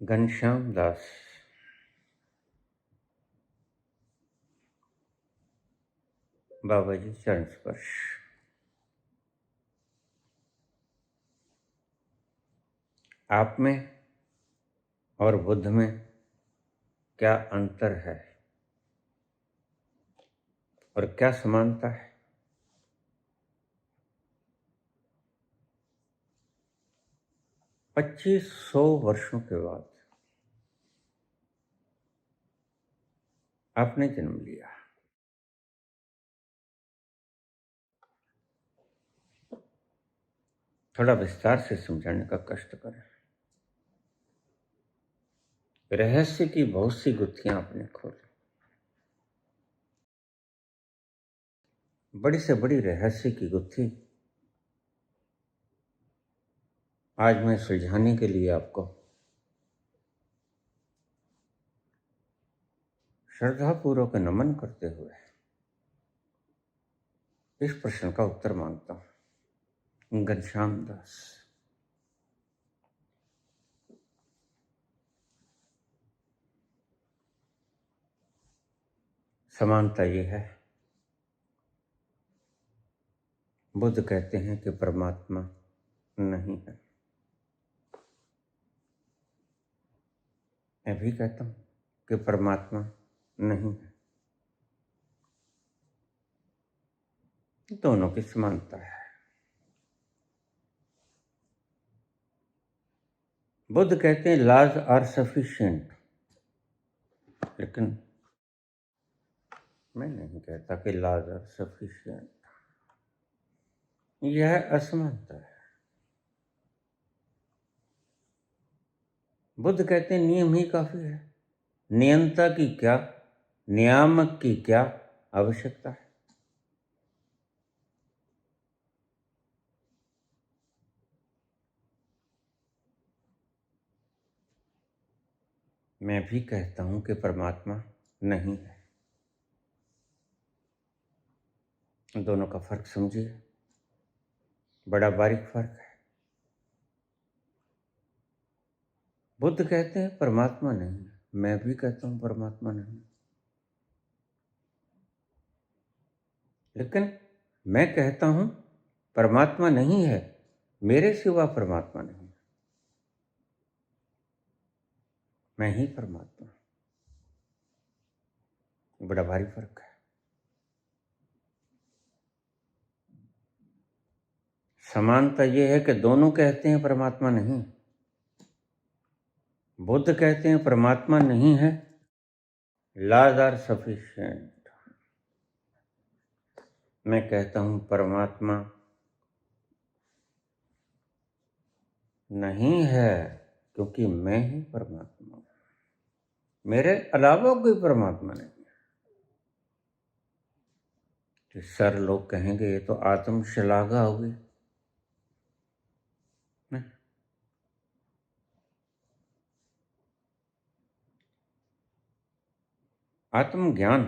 घनश्याम दास। बाबा जी चरण स्पर्श। आप में और बुद्ध में क्या अंतर है और क्या समानता है? पच्चीस 100 वर्षों के बाद आपने जन्म लिया। थोड़ा विस्तार से समझाने का कष्ट करें। रहस्य की बहुत सी गुत्थियां आपने खोली। बड़ी से बड़ी रहस्य की गुत्थी आज मैं सुलझाने के लिए आपको श्रद्धापूर्वक नमन करते हुए इस प्रश्न का उत्तर मांगता हूं। घनश्याम दास, समानता ये है, बुद्ध कहते हैं कि परमात्मा नहीं है। मैं भी कहता हूं कि परमात्मा नहीं है। दोनों की समानता है। बुद्ध कहते हैं लॉज आर सफिशिएंट, लेकिन मैं नहीं कहता कि लॉज आर सफिशिएंट। यह असमानता है। बुद्ध कहते हैं नियम ही काफी है। नियंता की क्या, नियामक की क्या आवश्यकता है? मैं भी कहता हूं कि परमात्मा नहीं है। दोनों का फर्क समझिए, बड़ा बारीक फर्क है। बुद्ध कहते हैं परमात्मा नहीं है, मैं भी कहता हूं परमात्मा नहीं। लेकिन मैं कहता हूं परमात्मा नहीं है, मेरे सिवा परमात्मा नहीं, मैं ही परमात्मा। बड़ा भारी फर्क है। समानता यह है कि दोनों कहते हैं परमात्मा नहीं। बुद्ध कहते हैं परमात्मा नहीं है, लॉज आर सफिशिएंट। मैं कहता हूं परमात्मा नहीं है, क्योंकि मैं ही परमात्मा हूं, मेरे अलावा कोई परमात्मा नहीं। तो सर लोग कहेंगे ये तो आत्मश्लाघा होगी। आत्मज्ञान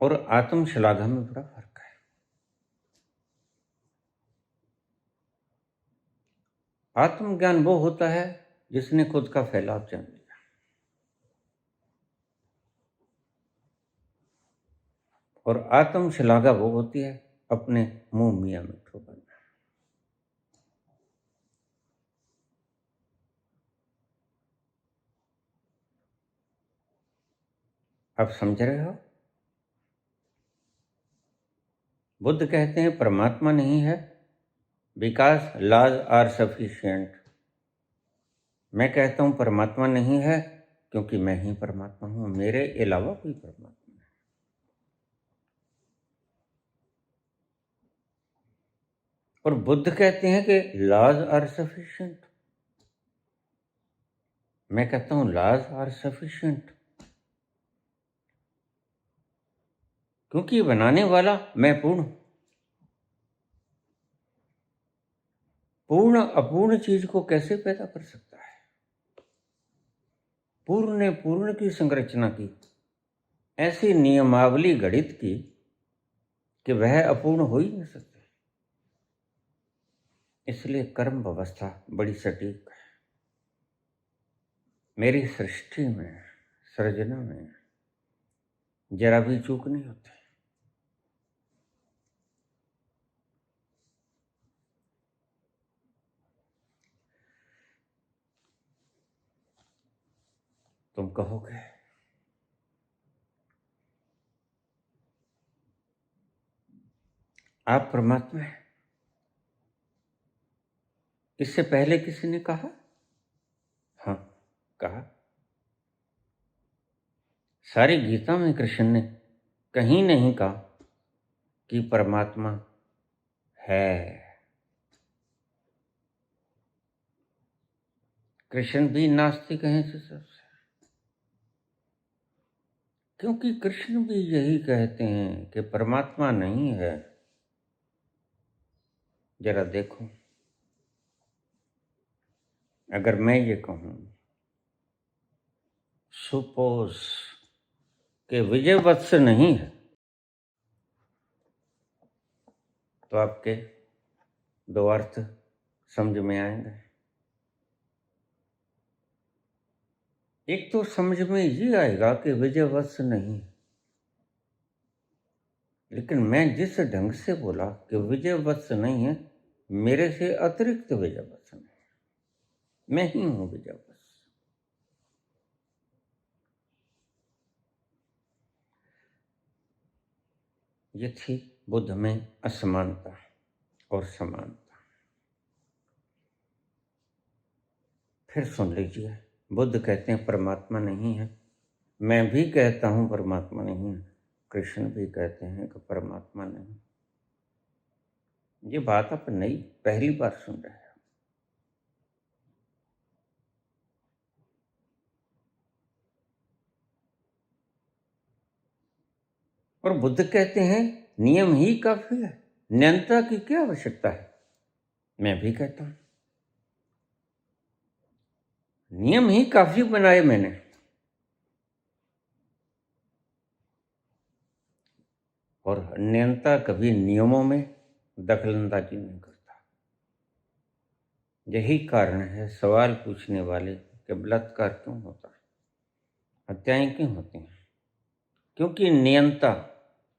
और आत्मश्लाघा में बड़ा फर्क है। आत्मज्ञान वो होता है जिसने खुद का फैलाव जान लिया, और आत्मश्लाघा वो होती है अपने मुंह मियां मिठू बनना। आप समझ रहे हो? बुद्ध कहते हैं परमात्मा नहीं है बिकॉज लॉज आर सफिशिएंट। मैं कहता हूं परमात्मा नहीं है क्योंकि मैं ही परमात्मा हूं, मेरे अलावा कोई परमात्मा नहीं। और बुद्ध कहते हैं कि लॉज आर सफिशिएंट, मैं कहता हूं लॉज आर सफिशिएंट, क्योंकि बनाने वाला मैं पूर्ण। पूर्ण अपूर्ण चीज को कैसे पैदा कर सकता है? पूर्ण ने पूर्ण की संरचना की, ऐसी नियमावली गढ़ित की कि वह अपूर्ण हो ही नहीं सकते। इसलिए कर्म व्यवस्था बड़ी सटीक है। मेरी सृष्टि में, सृजना में जरा भी चूक नहीं होती। तुम कहोगे आप परमात्मा हैं, इससे पहले किसी ने कहा? हाँ, कहा। सारी गीता में कृष्ण ने कहीं नहीं कहा कि परमात्मा है। कृष्ण भी नास्तिक हैं इस हिसाब से, क्योंकि कृष्ण भी यही कहते हैं कि परमात्मा नहीं है। जरा देखो, अगर मैं ये कहूं, सपोज कि विजय वत्स नहीं है, तो आपके दो अर्थ समझ में आएंगे। एक तो समझ में ये आएगा कि विजय वत्स नहीं, लेकिन मैं जिस ढंग से बोला कि विजय वत्स नहीं है, मेरे से अतिरिक्त विजय वत्स नहीं, मैं ही हूं विजय वत्स। ये थी बुद्ध में असमानता और समानता। फिर सुन लीजिए, बुद्ध कहते हैं परमात्मा नहीं है, मैं भी कहता हूं परमात्मा नहीं है, कृष्ण भी कहते हैं कि परमात्मा नहीं। ये बात आप नई पहली बार सुन रहे हैं। और बुद्ध कहते हैं नियम ही काफी है, नियंत्रण की क्या आवश्यकता है। मैं भी कहता हूं नियम ही काफी बनाए मैंने। और नियंता कभी नियमों में दखलंदाजी नहीं करता। यही कारण है सवाल पूछने वाले कि बलात्कार क्यों होता है, हत्याएं क्यों होती हैं, क्योंकि नियंता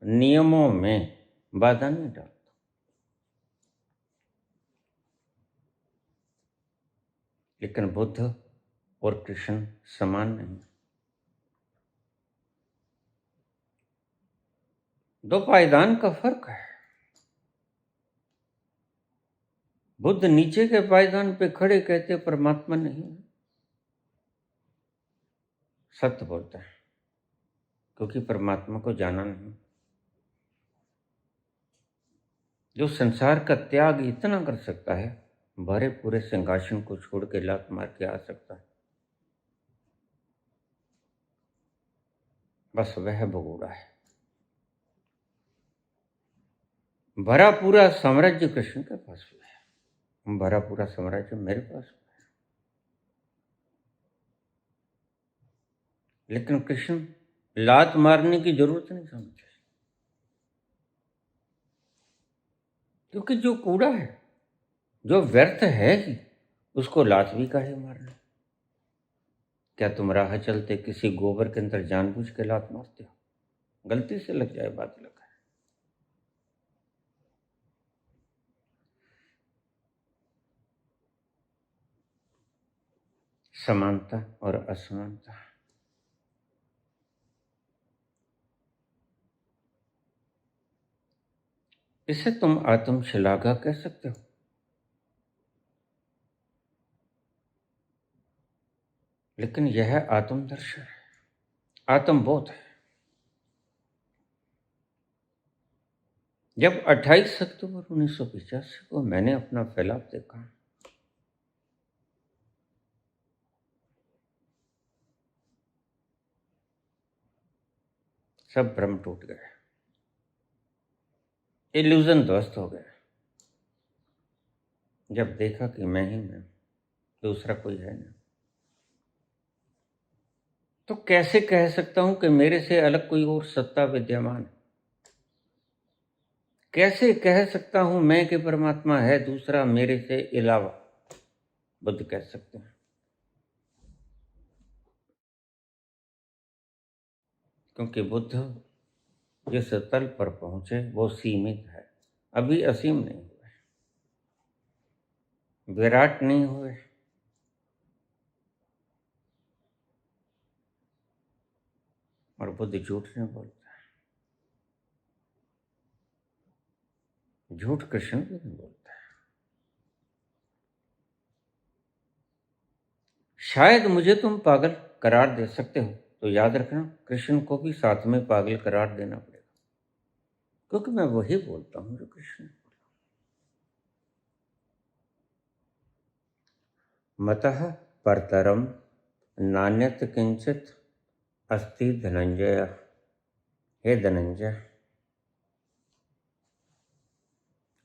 नियमों में बाधा नहीं डालता। लेकिन बुद्ध और कृष्ण समान नहीं, दो पायदान का फर्क है। बुद्ध नीचे के पायदान पे खड़े कहते परमात्मा नहीं है, सत्य बोलता है, क्योंकि परमात्मा को जाना नहीं। जो संसार का त्याग इतना कर सकता है, भरे पूरे सिंहासन को छोड़ के लात मार के आ सकता है, बस वह भगोड़ा है। भरा पूरा साम्राज्य कृष्ण के पास भी है, भरा पूरा साम्राज्य मेरे पास भी है। लेकिन कृष्ण लात मारने की जरूरत नहीं समझे, क्योंकि जो कूड़ा है, जो व्यर्थ है ही, उसको लात भी काहे मारना। क्या तुम राह चलते किसी गोबर के अंदर जानबूझ के लात मारते हो? गलती से लग जाए बात अलग है। समानता और असमानता, इसे तुम आत्मश्लाघा कह सकते हो, लेकिन यह आत्मदर्शन है, आत्मबोध है। जब 28 अक्टूबर 1985 को मैंने अपना फैलाव देखा, सब भ्रम टूट गए, इल्यूजन ध्वस्त हो गया। जब देखा कि मैं ही मैं, दूसरा कोई है नहीं, तो कैसे कह सकता हूं कि मेरे से अलग कोई और सत्ता विद्यमान है? कैसे कह सकता हूं मैं कि परमात्मा है दूसरा मेरे से अलावा? बुद्ध कह सकते हैं। क्योंकि बुद्ध जिस तल पर पहुंचे वो सीमित है, अभी असीम नहीं हुए, विराट नहीं हुए। और बुद्ध झूठ नहीं बोलता है, झूठ कृष्ण भी नहीं बोलता है। शायद मुझे तुम पागल करार दे सकते हो, तो याद रखना कृष्ण को भी साथ में पागल करार देना पड़ेगा, क्योंकि मैं वही बोलता हूं जो कृष्ण बोला। मतः परतरम नान्यत किंचित अस्ति धनंजय। हे धनंजय,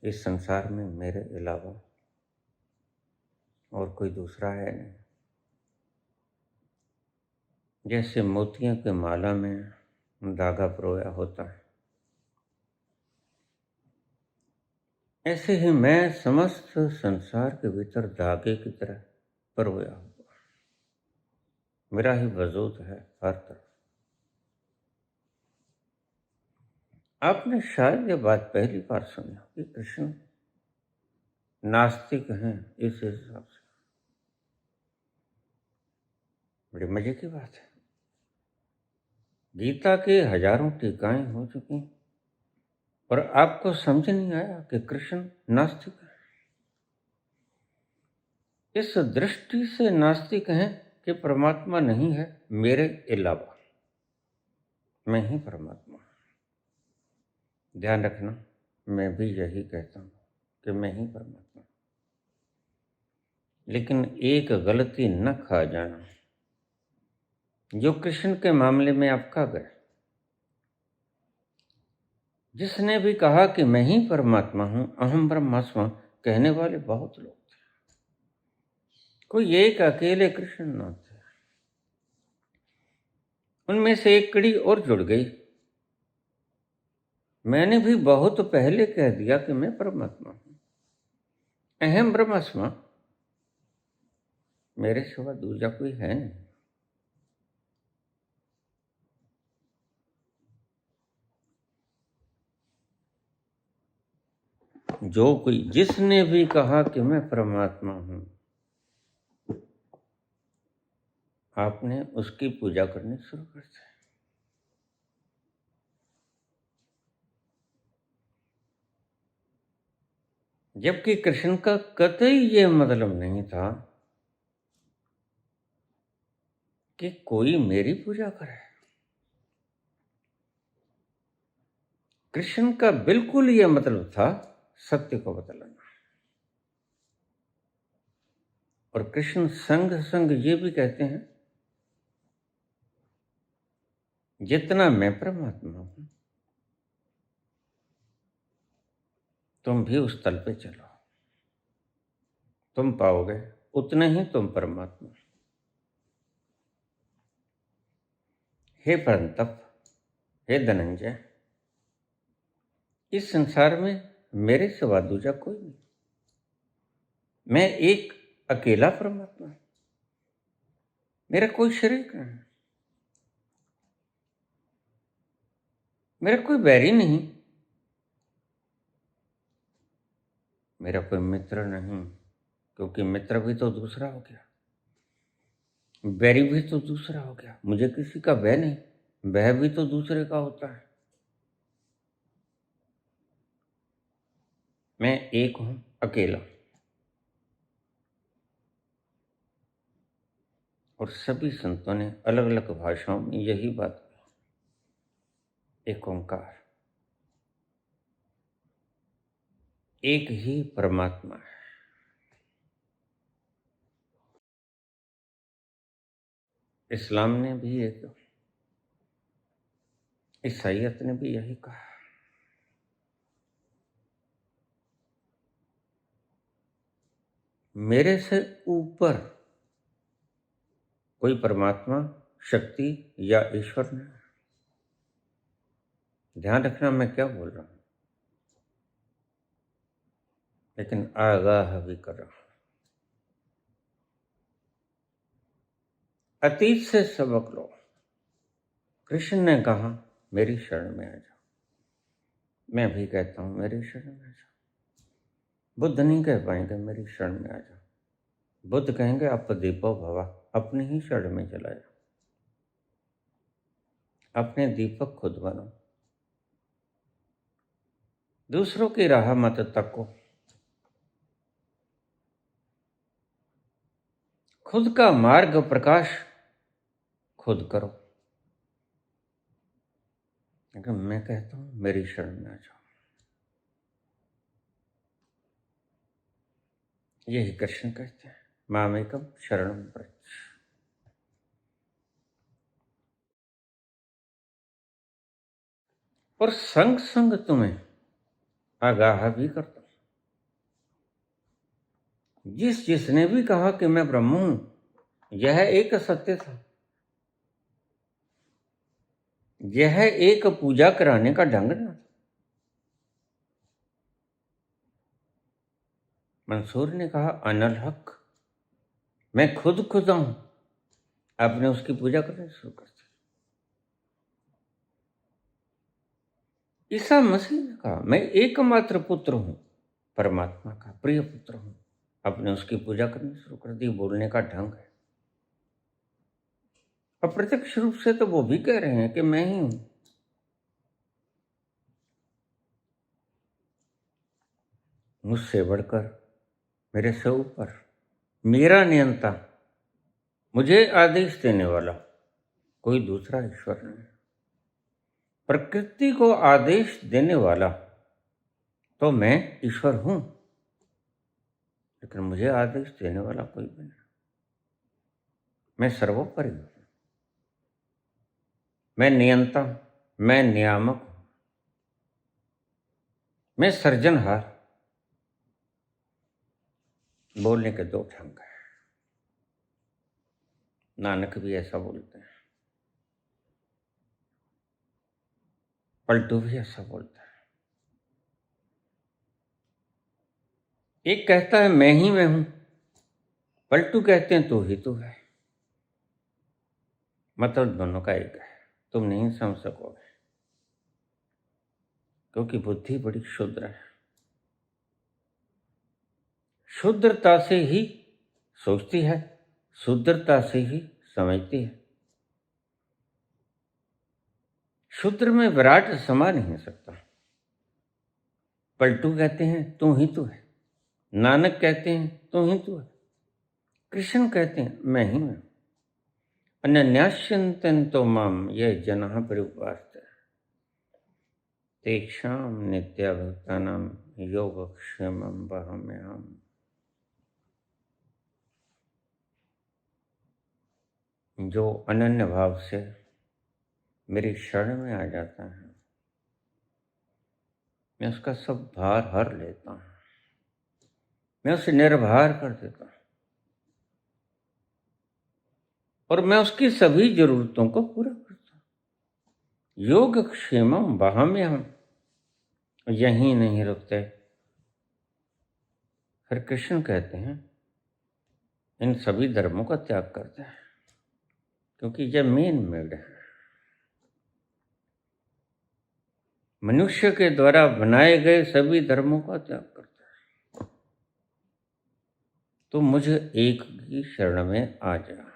इस संसार में मेरे अलावा और कोई दूसरा है नहीं। जैसे मोतियों के माला में धागा पिरोया होता है, ऐसे ही मैं समस्त संसार के भीतर धागे की तरह पिरोया हुआ, मेरा ही वजूद है हर तरफ। आपने शायद ये बात पहली बार सुनी कि कृष्ण नास्तिक हैं इस हिसाब से। बड़ी मजे की बात है। गीता के हजारों टीकाएं हो चुकी और आपको समझ नहीं आया कि कृष्ण नास्तिक है। इस दृष्टि से नास्तिक हैं कि परमात्मा नहीं है मेरे अलावा, मैं ही परमात्मा। ध्यान रखना, मैं भी यही कहता हूं कि मैं ही परमात्मा। लेकिन एक गलती न खा जाना जो कृष्ण के मामले में आप खा गए। जिसने भी कहा कि मैं ही परमात्मा हूं, अहम ब्रह्मास्मि कहने वाले बहुत लोग थे, कोई एक अकेले कृष्ण न थे। उनमें से एक कड़ी और जुड़ गई। मैंने भी बहुत पहले कह दिया कि मैं परमात्मा हूं, अहम ब्रह्मास्मि, मेरे सिवा दूसरा कोई है नहीं। जो कोई जिसने भी कहा कि मैं परमात्मा हूं, आपने उसकी पूजा करनी शुरू कर दी। जबकि कृष्ण का कतई ये मतलब नहीं था कि कोई मेरी पूजा करे। कृष्ण का बिल्कुल ये मतलब था सत्य को बतलाना। और कृष्ण संग संग ये भी कहते हैं, जितना मैं परमात्मा हूं, तुम भी उस तल पे चलो, तुम पाओगे उतने ही तुम परमात्मा। हे परंतप, हे धनंजय, इस संसार में मेरे सिवा दूजा कोई नहीं। मैं एक अकेला परमात्मा, मेरा कोई शरीक नहीं, मेरा कोई बैरी नहीं, मेरा कोई मित्र नहीं, क्योंकि मित्र भी तो दूसरा हो गया, बैरी भी तो दूसरा हो गया। मुझे किसी का भय नहीं, भय भी तो दूसरे का होता है। मैं एक हूं, अकेला। और सभी संतों ने अलग अलग भाषाओं में यही बात की, एक ओंकार, एक ही परमात्मा है। इस्लाम ने भी एक, ईसाइयत ने भी यही कहा। मेरे से ऊपर कोई परमात्मा, शक्ति या ईश्वर नहीं। ध्यान रखना मैं क्या बोल रहा हूं, लेकिन आगाह भी कर रहा हूं। अतीत से सबक लो, कृष्ण ने कहा मेरी शरण में आ जाओ, मैं भी कहता हूँ मेरी शरण में आ जाओ। बुद्ध नहीं कह पाएंगे मेरी शरण में आ जाओ, बुद्ध कहेंगे अपदीपो भवा, अपनी ही शरण में चला जाओ, अपने दीपक खुद बनो, दूसरों की राह मत तको, खुद का मार्ग प्रकाश खुद करो। लेकिन मैं कहता हूं मेरी शरण में आ जाओ। यही कृष्ण कहते हैं, मामेकम शरणम व्रज। और संग संग तुम्हें आगाह भी करता हूं। जिसने भी कहा कि मैं ब्रह्म हूं, यह एक सत्य था, यह एक पूजा कराने का ढंग न था। मंसूर ने कहा अनल हक, मैं खुद खुदा हूं, आपने उसकी पूजा करनी शुरू कर दी। ईसा मसीह ने कहा मैं एकमात्र पुत्र हूं, परमात्मा का प्रिय पुत्र हूं, आपने उसकी पूजा करनी शुरू कर दी। बोलने का ढंग है। अप्रत्यक्ष रूप से तो वो भी कह रहे हैं कि मैं ही हूं। मुझसे बढ़कर, मेरे से ऊपर, मेरा नियंता, मुझे आदेश देने वाला कोई दूसरा ईश्वर नहीं। प्रकृति को आदेश देने वाला तो मैं ईश्वर हूं, लेकिन मुझे आदेश देने वाला कोई भी नहीं। मैं सर्वोपरि हूं, मैं नियंता हूं, मैं नियामक हूं, मैं सृजनहार। बोलने के दो ढंग हैं। नानक भी ऐसा बोलते हैं, पलटू भी ऐसा बोलता है। एक कहता है मैं ही मैं हूं, पलटू कहते हैं तू ही तू है। मतलब दोनों का एक है। तुम नहीं समझ सकोगे, क्योंकि बुद्धि बड़ी क्षुद्र है। शुद्रता से ही सोचती है, शुद्रता से ही समझती है। शूद्र में विराट समा नहीं सकता। पलटू कहते हैं तू ही तू है, नानक कहते हैं तू ही तू है, कृष्ण कहते हैं मैं ही मैं। अनन्यास्यन्तो माम ये जनाः पर्युपासते तेषां नित्याभक्तानां योगक्षेमं वहाम्यहम्। जो अनन्य भाव से मेरी शरण में आ जाता है, मैं उसका सब भार हर लेता हूं, मैं उसे निर्भर कर देता हूं, और मैं उसकी सभी जरूरतों को पूरा करता हूं। योग क्षेमम वहाम्यहम्। यहीं नहीं रुकते, फिर कृष्ण कहते हैं इन सभी धर्मों का त्याग करते हैं, क्योंकि यह मेन मेड है। मनुष्य के द्वारा बनाए गए सभी धर्मों का त्याग करता है। तो मुझे एक की शरण में आ जा।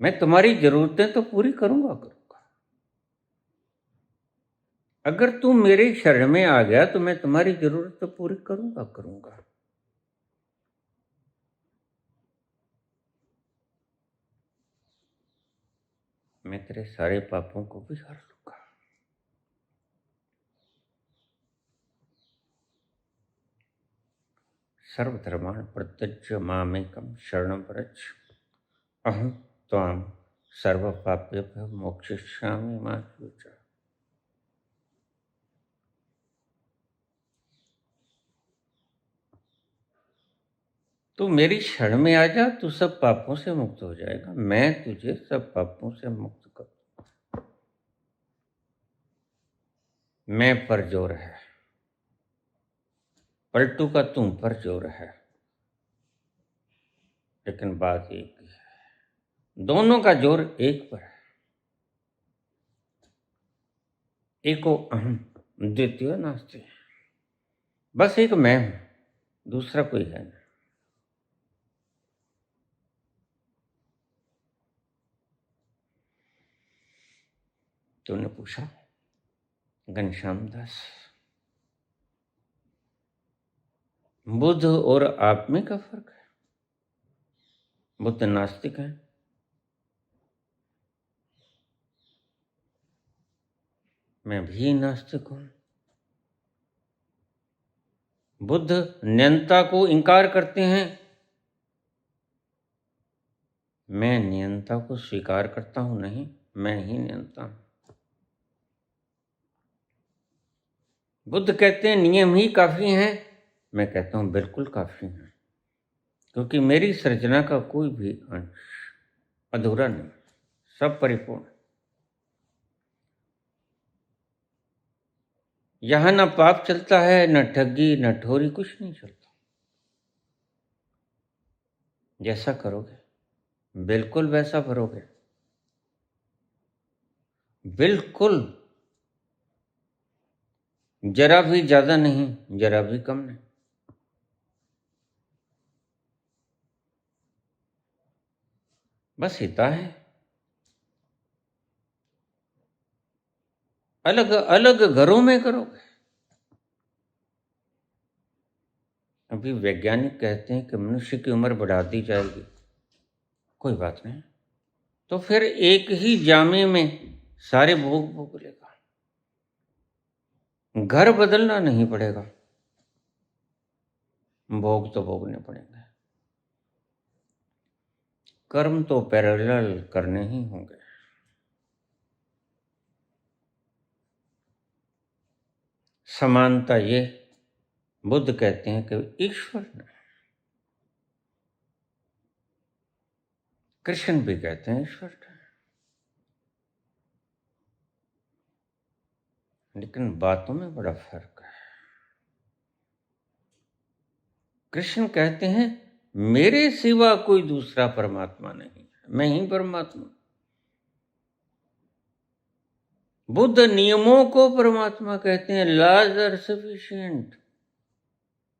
मैं तुम्हारी जरूरतें तो पूरी करूंगा। अगर तू मेरे शरण में आ गया तो मैं तुम्हारी जरूरत तो पूरी करूंगा। मैं तेरे सारे पापों को भी हर लूंगा। सर्वधर्मान् परित्यज्य मामेकं शरणं व्रज, अहं त्वां सर्वपापेभ्यो मोक्षयिष्यामि मा शुचः। तू मेरी शरण में आ जा, तू सब पापों से मुक्त हो जाएगा। मैं तुझे सब पापों से मुक्त कर। मैं पर जोर है, पलटू का तुम पर जोर है, लेकिन बात एक ही है। दोनों का जोर एक पर है। एको अहम द्वितीयो नास्ति। बस एक मैं हूं, दूसरा कोई है नहीं। तूने पूछा घनश्याम दास, बुद्ध और आप में क्या फर्क है? बुद्ध नास्तिक है, मैं भी नास्तिक हूं। बुद्ध नियंता को इंकार करते हैं, मैं नियंता को स्वीकार करता हूं। नहीं, मैं ही नियंता हूं। बुद्ध कहते हैं नियम ही काफी हैं, मैं कहता हूं बिल्कुल काफी हैं, क्योंकि मेरी सृजना का कोई भी अंश अधूरा नहीं, सब परिपूर्ण। यहां न पाप चलता है, न ठगी, न ठोरी, कुछ नहीं चलता। जैसा करोगे बिल्कुल वैसा भरोगे, बिल्कुल। जरा भी ज्यादा नहीं, जरा भी कम नहीं। बस इतना है। अलग अलग घरों में करोगे। अभी वैज्ञानिक कहते हैं कि मनुष्य की उम्र बढ़ा दी जाएगी। कोई बात नहीं, तो फिर एक ही जामे में सारे भोग भोग लेगा। घर बदलना नहीं पड़ेगा, भोग तो भोगने पड़ेंगे। कर्म तो पैरेलल करने ही होंगे। समानता ये बुद्ध कहते हैं कि ईश्वर ने, कृष्ण भी कहते हैं ईश्वर ने, लेकिन बातों में बड़ा फर्क है। कृष्ण कहते हैं मेरे सिवा कोई दूसरा परमात्मा नहीं, मैं ही परमात्मा। बुद्ध नियमों को परमात्मा कहते हैं, लॉज आर सफिशिएंट।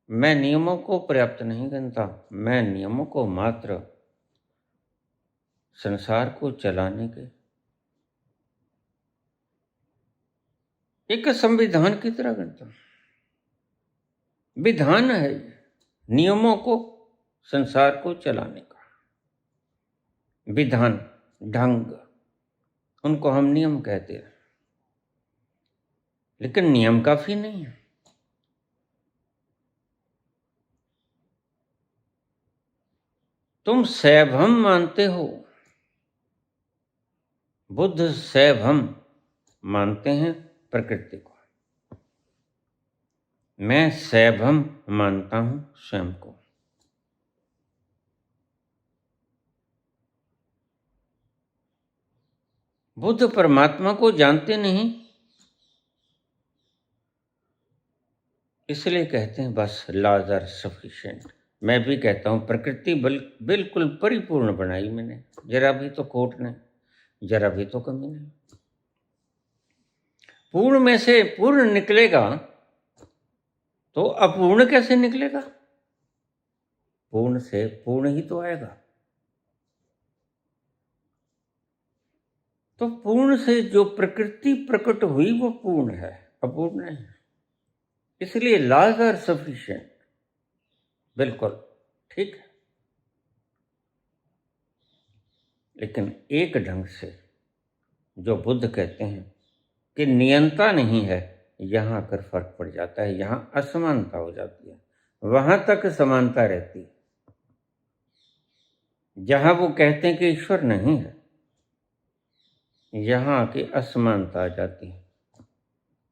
मैं नियमों को पर्याप्त नहीं गिनता, मैं नियमों को मात्र संसार को चलाने के एक संविधान की तरह गिनता हूं। विधान है नियमों को संसार को चलाने का विधान, ढंग, उनको हम नियम कहते हैं। लेकिन नियम काफी नहीं है। तुम सैभम मानते हो, बुद्ध सैभम मानते हैं प्रकृति को, मैं सैभम मानता हूं स्वयं को। बुद्ध परमात्मा को जानते नहीं, इसलिए कहते हैं बस लॉज आर सफिशिएंट। मैं भी कहता हूं प्रकृति बिल्कुल परिपूर्ण बनाई मैंने, जरा भी तो खोट नहीं, जरा भी तो कमी नहीं। पूर्ण में से पूर्ण निकलेगा तो अपूर्ण कैसे निकलेगा? पूर्ण से पूर्ण ही तो आएगा। तो पूर्ण से जो प्रकृति प्रकट हुई वो पूर्ण है, अपूर्ण नहीं। इसलिए लॉज आर सफिशिएंट, बिल्कुल ठीक है। लेकिन एक ढंग से जो बुद्ध कहते हैं कि नियंता नहीं है, यहां आकर फर्क पड़ जाता है, यहां असमानता हो जाती है। वहां तक समानता रहती है जहां वो कहते हैं कि ईश्वर नहीं है, यहां आके असमानता आ जाती है।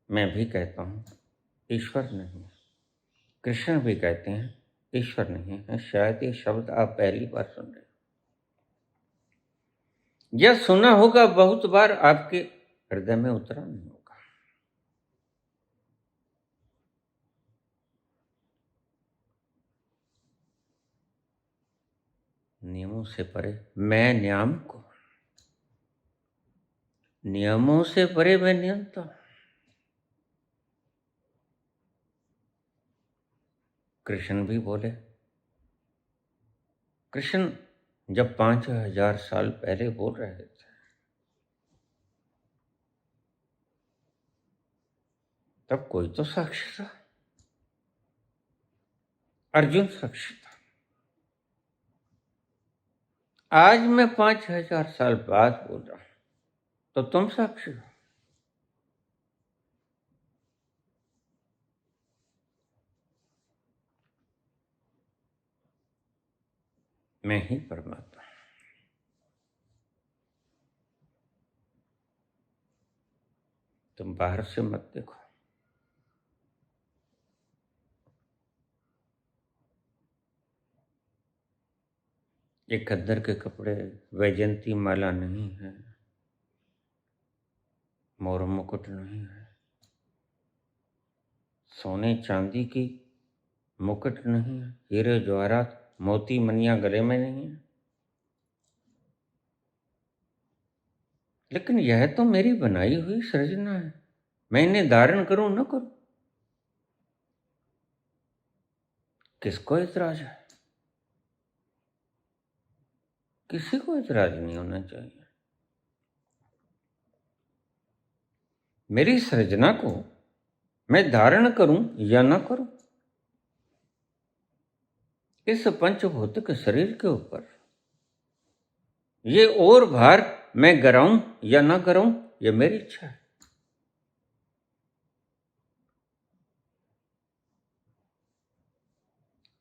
मैं भी कहता हूं ईश्वर नहीं है, कृष्ण भी कहते हैं ईश्वर नहीं है। शायद ये शब्द आप पहली बार सुन रहे हो, यह सुना होगा बहुत बार, आपके हृदय में उतरा नहीं होगा। नियमों से परे मैं नियामक हूं, नियमों से परे मैं नियंता हूं। कृष्ण भी बोले, कृष्ण जब 5000 साल पहले बोल रहे थे, तब कोई तो साक्षी था, अर्जुन साक्षी था। आज मैं 5000 साल बाद बोल रहा हूं, तो तुम साक्षी हो। मैं ही परमात्मा। तुम बाहर से मत देखो। ये खद्दर के कपड़े, वैजयंती माला नहीं है, मोर मुकुट नहीं है, सोने चांदी की मुकुट नहीं है, हीरे जवाहरात मोती मनिया गले में नहीं है। लेकिन यह तो मेरी बनाई हुई सृजना है, मैं इन्हें धारण करूं न करूं, किसको इतराज है? किसी को इतराज नहीं होना चाहिए। मेरी सृजना को मैं धारण करूं या ना करूं, इस पंचभौतिक शरीर के ऊपर ये और भार मैं गिराऊं या ना गिराऊं, ये मेरी इच्छा है।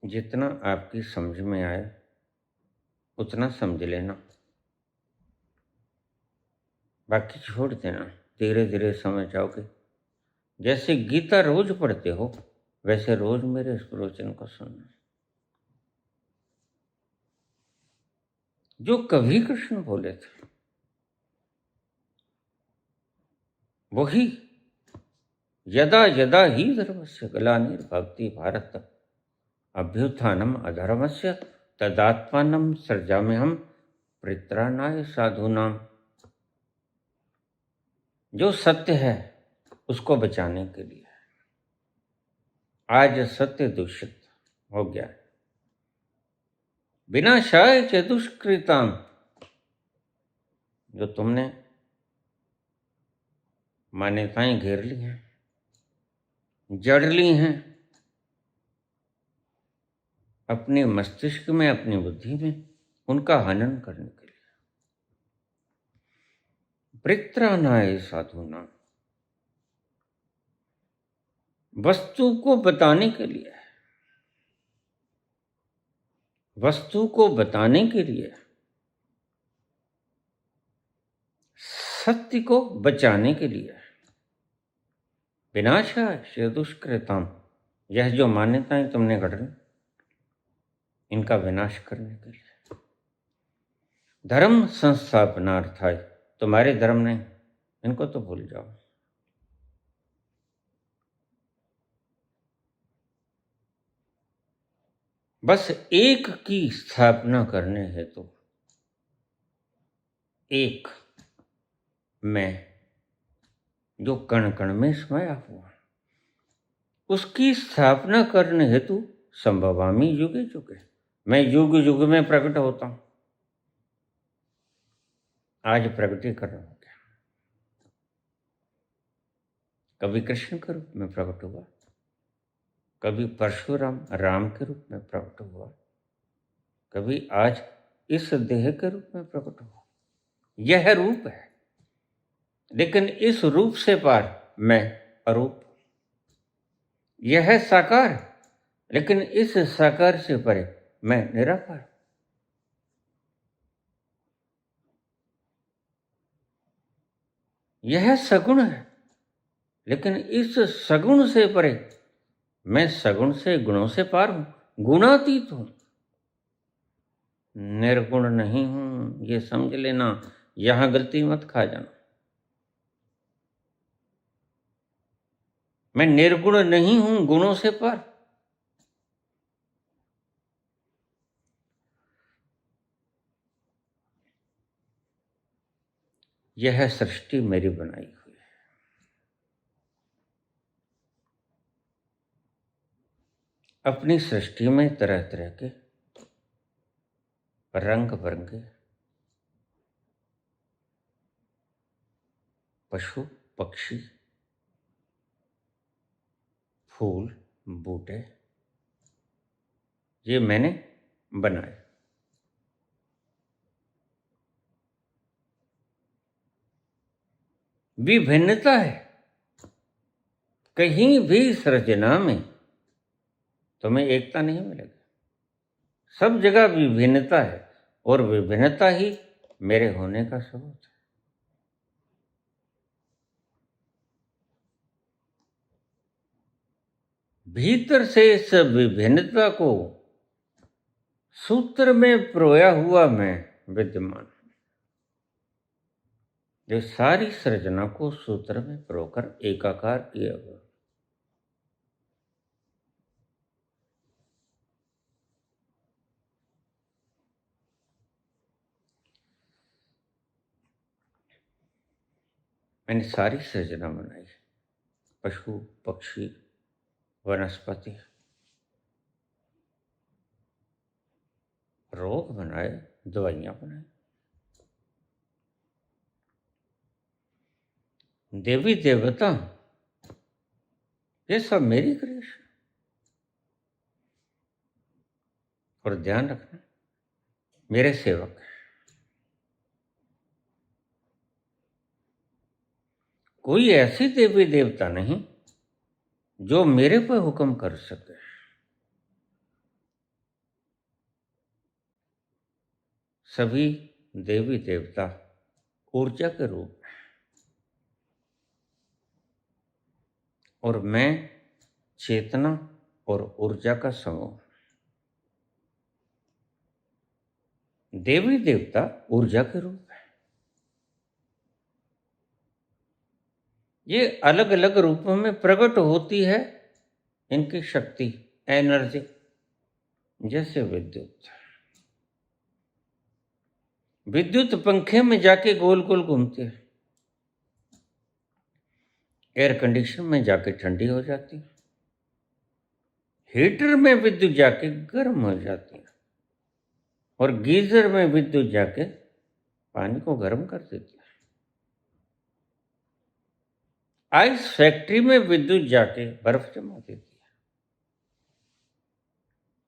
जितना आपकी समझ में आए उतना समझ लेना, बाकी छोड़ देना। धीरे धीरे समझ जाओगे। जैसे गीता रोज पढ़ते हो, वैसे रोज मेरे इस प्रवचन को सुनना। जो कभी कृष्ण बोले थे वही, यदा यदा ही धर्मस्य ग्लानिर्भवति भारत अभ्युत्थानम अधर्मस्य तदात्मानं सृजाम्यहम् परित्राणाय साधूनाम। जो सत्य है उसको बचाने के लिए। आज सत्य दूषित हो गया है। विनाशाय च दुष्कृताम, जो तुमने मान्यताएं घेर ली हैं, जड़ ली हैं अपने मस्तिष्क में, अपनी बुद्धि में, उनका हनन करने के लिए। परित्राणाय साधूनाम, वस्तु को बताने के लिए, वस्तु को बताने के लिए, सत्य को बचाने के लिए। विनाशाय दुष्कृताम, यह जो मान्यताएं तुमने गढ़ ली, इनका विनाश करने के लिए। धर्म संस्थापनार्थाय, तुम्हारे धर्म नहीं, इनको तो भूल जाओ। बस एक की स्थापना करने हेतु एक मैं, जो कण कण में समाया हुआ, उसकी स्थापना करने हेतु संभवामी युगे युगे, मैं युग युग में प्रकट होता हूं। आज प्रकटीकरण हो गया। कभी कृष्ण के रूप में प्रकट हुआ, कभी परशुराम राम के रूप में प्रकट हुआ, कभी आज इस देह के रूप में प्रकट हुआ। यह रूप है, लेकिन इस रूप से पार मैं अरूप। यह साकार, लेकिन इस साकार से परे मैं निराकार। यह सगुण है, लेकिन इस सगुण से परे मैं सगुण से, गुणों से पार हूं, गुणातीत हूं, निर्गुण नहीं हूं। ये समझ लेना, यहां गलती मत खा जाना। मैं निर्गुण नहीं हूं, गुणों से पार। यह सृष्टि मेरी बनाई हुई है। अपनी सृष्टि में तरह तरह के रंग बिरंगे पशु पक्षी, फूल, बूटे ये मैंने बनाए। विभिन्नता है, कहीं भी सृजना में तुम्हें एकता नहीं मिलेगी। सब जगह विभिन्नता है और विभिन्नता ही मेरे होने का सबूत है। भीतर से इस विभिन्नता को सूत्र में पिरोया हुआ मैं विद्यमान हूं, जो सारी सृजना को सूत्र में पिरोकर एकाकार किया हुआ। मैंने सारी सृजना बनाई, पशु पक्षी वनस्पति, रोग बनाए, दवाइयां बनाई, देवी देवता, ये सब मेरी क्रिएशन। और ध्यान रखना, मेरे सेवक हैं। कोई ऐसी देवी देवता नहीं जो मेरे पर हुक्म कर सके। सभी देवी देवता ऊर्जा के रूप में, और मैं चेतना और ऊर्जा का समूह। देवी देवता ऊर्जा के रूप है। ये अलग अलग रूपों में प्रकट होती है इनकी शक्ति, एनर्जी। जैसे विद्युत, विद्युत पंखे में जाके गोल गोल घूमती है, एयर कंडीशन में जाके ठंडी हो जाती है, हीटर में विद्युत जाके गर्म हो जाती है, और गीजर में विद्युत जाके पानी को गर्म कर देती है। आइस फैक्ट्री में विद्युत जाके बर्फ जमा देती है।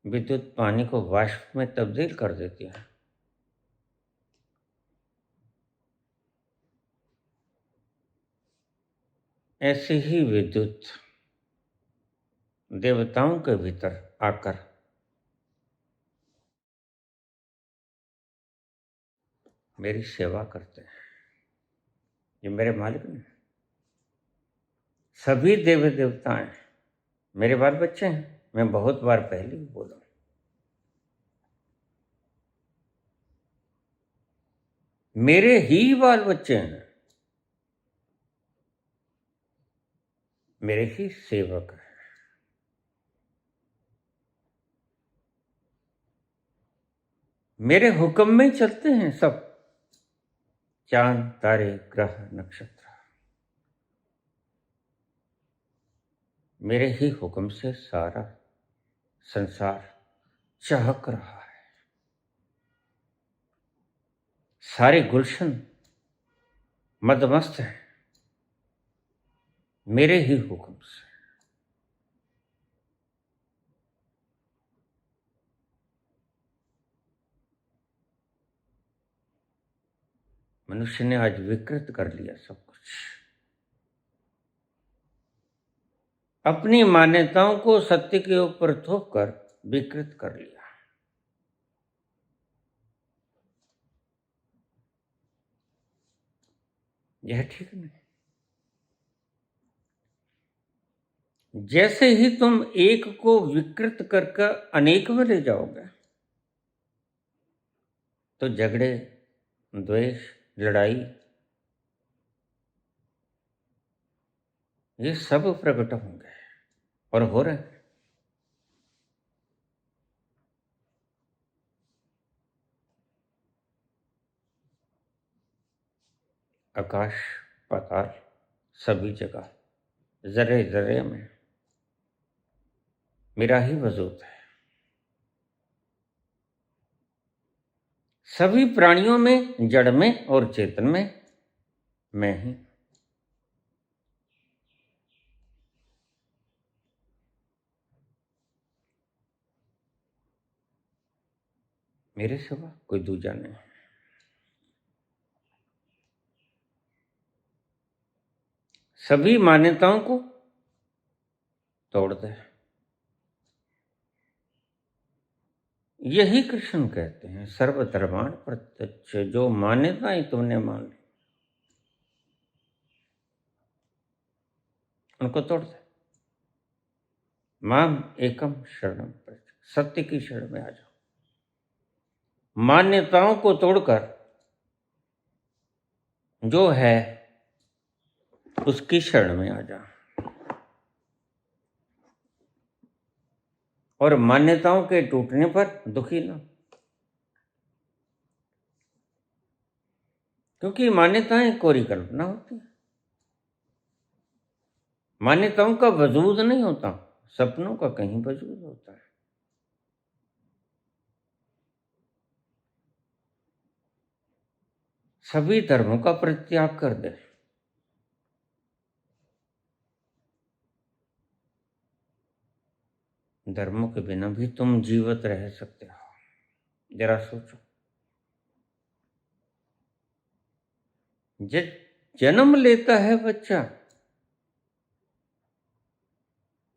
विद्युत पानी को वाष्प में तब्दील कर देती है। ऐसे ही विद्युत देवताओं के भीतर आकर मेरी सेवा करते हैं। ये मेरे मालिक नहीं, सभी देवी देवता हैं, मेरे बाल बच्चे हैं। मैं बहुत बार पहले भी बोला, मेरे ही बाल बच्चे हैं, मेरे ही सेवक हैं। मेरे हुक्म में चलते हैं सब, चांद तारे ग्रह नक्षत्र मेरे ही हुक्म से सारा संसार चहक रहा है। सारे गुलशन मदमस्त हैं मेरे ही हुक्म से। मनुष्य ने आज विकृत कर लिया सब कुछ, अपनी मान्यताओं को सत्य के ऊपर थोप कर विकृत कर लिया। यह ठीक नहीं। जैसे ही तुम एक को विकृत करके अनेक में ले जाओगे तो झगड़े, द्वेष, लड़ाई ये सब प्रकट होंगे और हो रहे हैं। आकाश पाताल सभी जगह, जरे जरे में मेरा ही वजूद है। सभी प्राणियों में, जड़ में और चेतन में मैं ही। मेरे सिवा कोई दूजा नहीं। सभी मान्यताओं को तोड़ दे। यही कृष्ण कहते हैं, सर्वधर्माण प्रत्यक्ष। जो मान्यताएं तुमने मान ली उनको तोड़ दे। माम एकम शरणम प्रत्यक्ष, सत्य की शरण में आ जाओ। मान्यताओं को तोड़कर जो है उसकी शरण में आ जा। और मान्यताओं के टूटने पर दुखी ना, क्योंकि मान्यताएं कोरी कल्पना होती है। मान्यताओं का वजूद नहीं होता, सपनों का कहीं वजूद होता है। सभी धर्मों का परित्याग कर दे। धर्मों के बिना भी तुम जीवित रह सकते हो। जरा सोचो, जब जन्म लेता है बच्चा,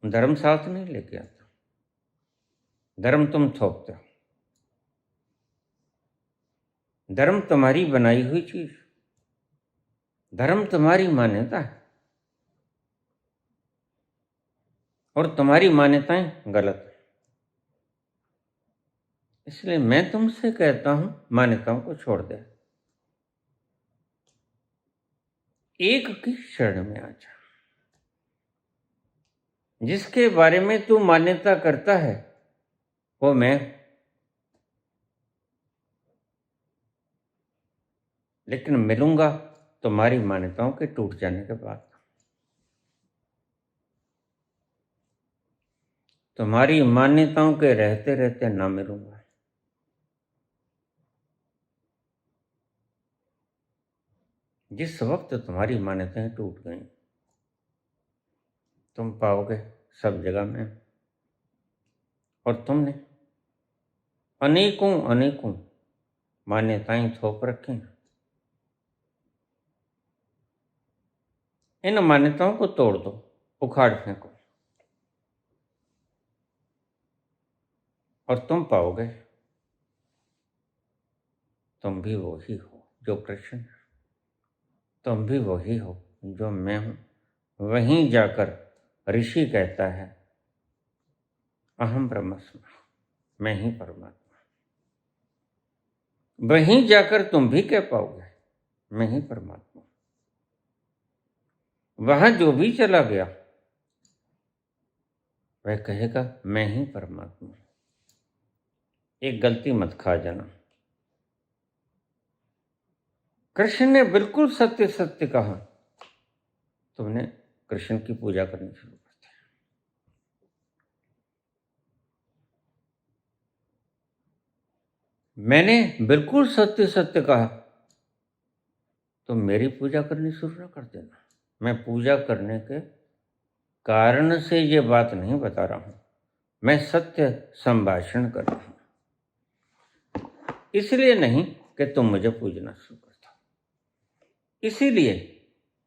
धर्म साथ नहीं लेके आता। धर्म तुम थोपते हो। धर्म तुम्हारी बनाई हुई चीज, धर्म तुम्हारी मान्यता है और तुम्हारी मान्यताएं गलत है। इसलिए मैं तुमसे कहता हूं, मान्यताओं को छोड़ दे, एक की शरण में आ जा। जिसके बारे में तू मान्यता करता है वो मैं, लेकिन मिलूंगा तुम्हारी मान्यताओं के टूट जाने के बाद। तुम्हारी मान्यताओं के रहते रहते ना मिलूंगा। जिस वक्त तुम्हारी मान्यताएं टूट गई, तुम पाओगे सब जगह में, और तुमने अनेकों अनेकों मान्यताएं थोप रखी। इन मान्यताओं को तोड़ दो, उखाड़ फेंको, और तुम पाओगे तुम भी वही हो जो कृष्ण है। तुम भी वही हो जो मैं हूं। वहीं जाकर ऋषि कहता है, अहम ब्रह्मास्मि, मैं ही परमात्मा। वहीं जाकर तुम भी कह पाओगे, मैं ही परमात्मा। वहां जो भी चला गया वह कहेगा, मैं ही परमात्मा। एक गलती मत खा जाना, कृष्ण ने बिल्कुल सत्य सत्य कहा, तुमने कृष्ण की पूजा करनी शुरू कर दी। मैंने बिल्कुल सत्य सत्य कहा, तुम मेरी पूजा करनी शुरू न कर देना। मैं पूजा करने के कारण से ये बात नहीं बता रहा हूं, मैं सत्य संभाषण कर रहा हूं। इसलिए नहीं कि तुम मुझे पूजना शुरू कर दो, इसीलिए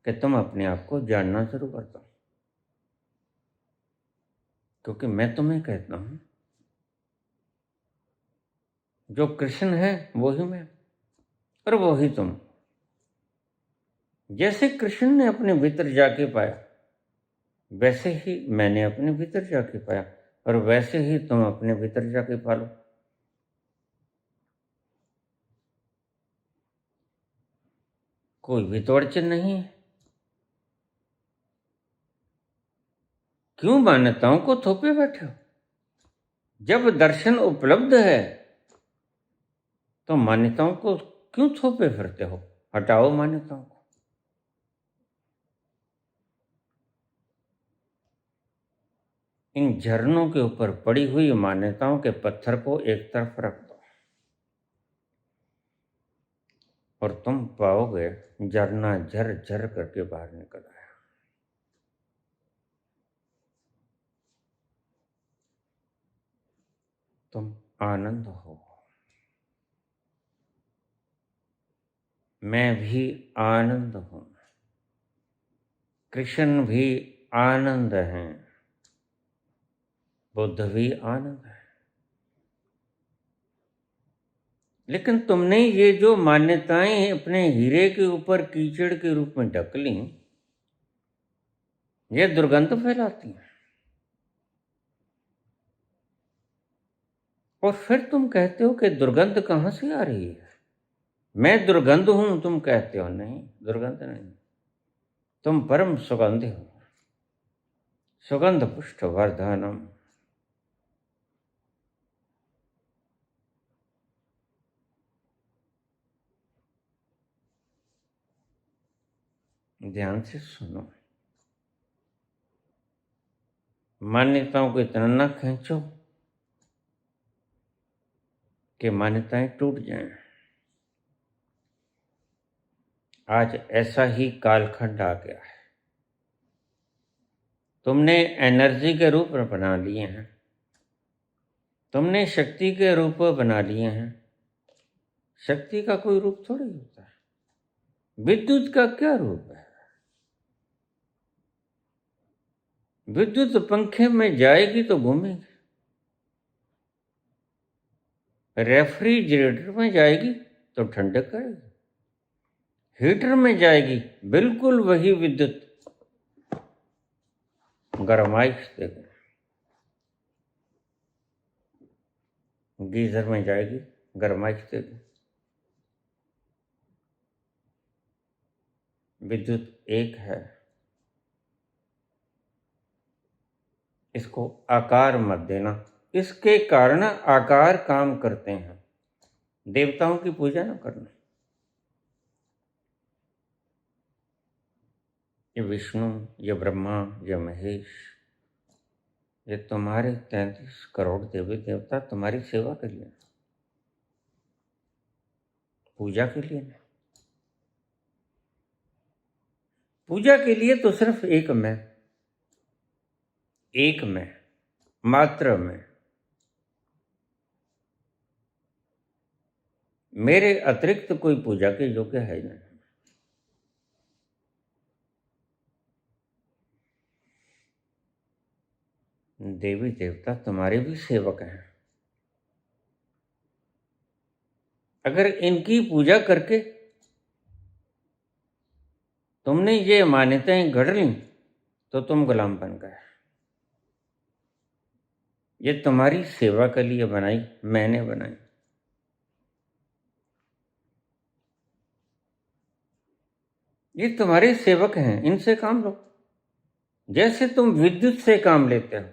कि तुम अपने आप को जानना शुरू कर दो। क्योंकि मैं तुम्हें कहता हूं, जो कृष्ण है वो ही मैं और वो ही तुम। जैसे कृष्ण ने अपने भीतर जाके पाया, वैसे ही मैंने अपने भीतर जाके पाया, और वैसे ही तुम अपने भीतर जाके पालो। कोई भी तो अड़चन नहीं है। क्यों मान्यताओं को थोपे बैठे हो? जब दर्शन उपलब्ध है तो मान्यताओं को क्यों थोपे फिरते हो? हटाओ मान्यताओं को। इन झरनों के ऊपर पड़ी हुई मान्यताओं के पत्थर को एक तरफ रख दो और तुम पाओगे झरना झर झर करके बाहर निकल आया। तुम आनंद हो, मैं भी आनंद हूं, कृष्ण भी आनंद हैं, बुद्ध भी आनंद है। लेकिन तुमने ये जो मान्यताएं अपने हीरे के ऊपर कीचड़ के रूप में ढक ली, ये दुर्गंध फैलाती हैं। और फिर तुम कहते हो कि दुर्गंध कहां से आ रही है? मैं दुर्गंध हूं, तुम कहते हो। नहीं, दुर्गंध नहीं, तुम परम सुगंध हो, सुगंध पुष्ट वर्धनम। ध्यान से सुनो, मान्यताओं को इतना ना खींचो कि मान्यताएं टूट जाएं। आज ऐसा ही कालखंड आ गया है। तुमने एनर्जी के रूप बना लिए हैं, तुमने शक्ति के रूप बना लिए हैं। शक्ति का कोई रूप थोड़ी होता है। विद्युत का क्या रूप है? विद्युत पंखे में जाएगी तो घूमेगी, रेफ्रिजरेटर में जाएगी तो ठंडक करेगी, हीटर में जाएगी बिल्कुल वही विद्युत गरमाइश देगी, गीजर में जाएगी गरमाइश देगी। विद्युत एक है, इसको आकार मत देना। इसके कारण आकार काम करते हैं। देवताओं की पूजा न करना। ये विष्णु, ये ब्रह्मा, ये महेश, ये तुम्हारे 33 करोड़ देवी देवता तुम्हारी सेवा के लिए, पूजा के लिए नहीं। पूजा के लिए तो सिर्फ एक मैं मात्र मैं, मेरे अतिरिक्त कोई पूजा के योग्य है नहीं। देवी देवता तुम्हारे भी सेवक हैं। अगर इनकी पूजा करके तुमने ये मान्यताएं गढ़ ली तो तुम गुलाम बन गए। ये तुम्हारी सेवा के लिए बनाई, मैंने बनाई। ये तुम्हारे सेवक हैं, इनसे काम लो। जैसे तुम विद्युत से काम लेते हो,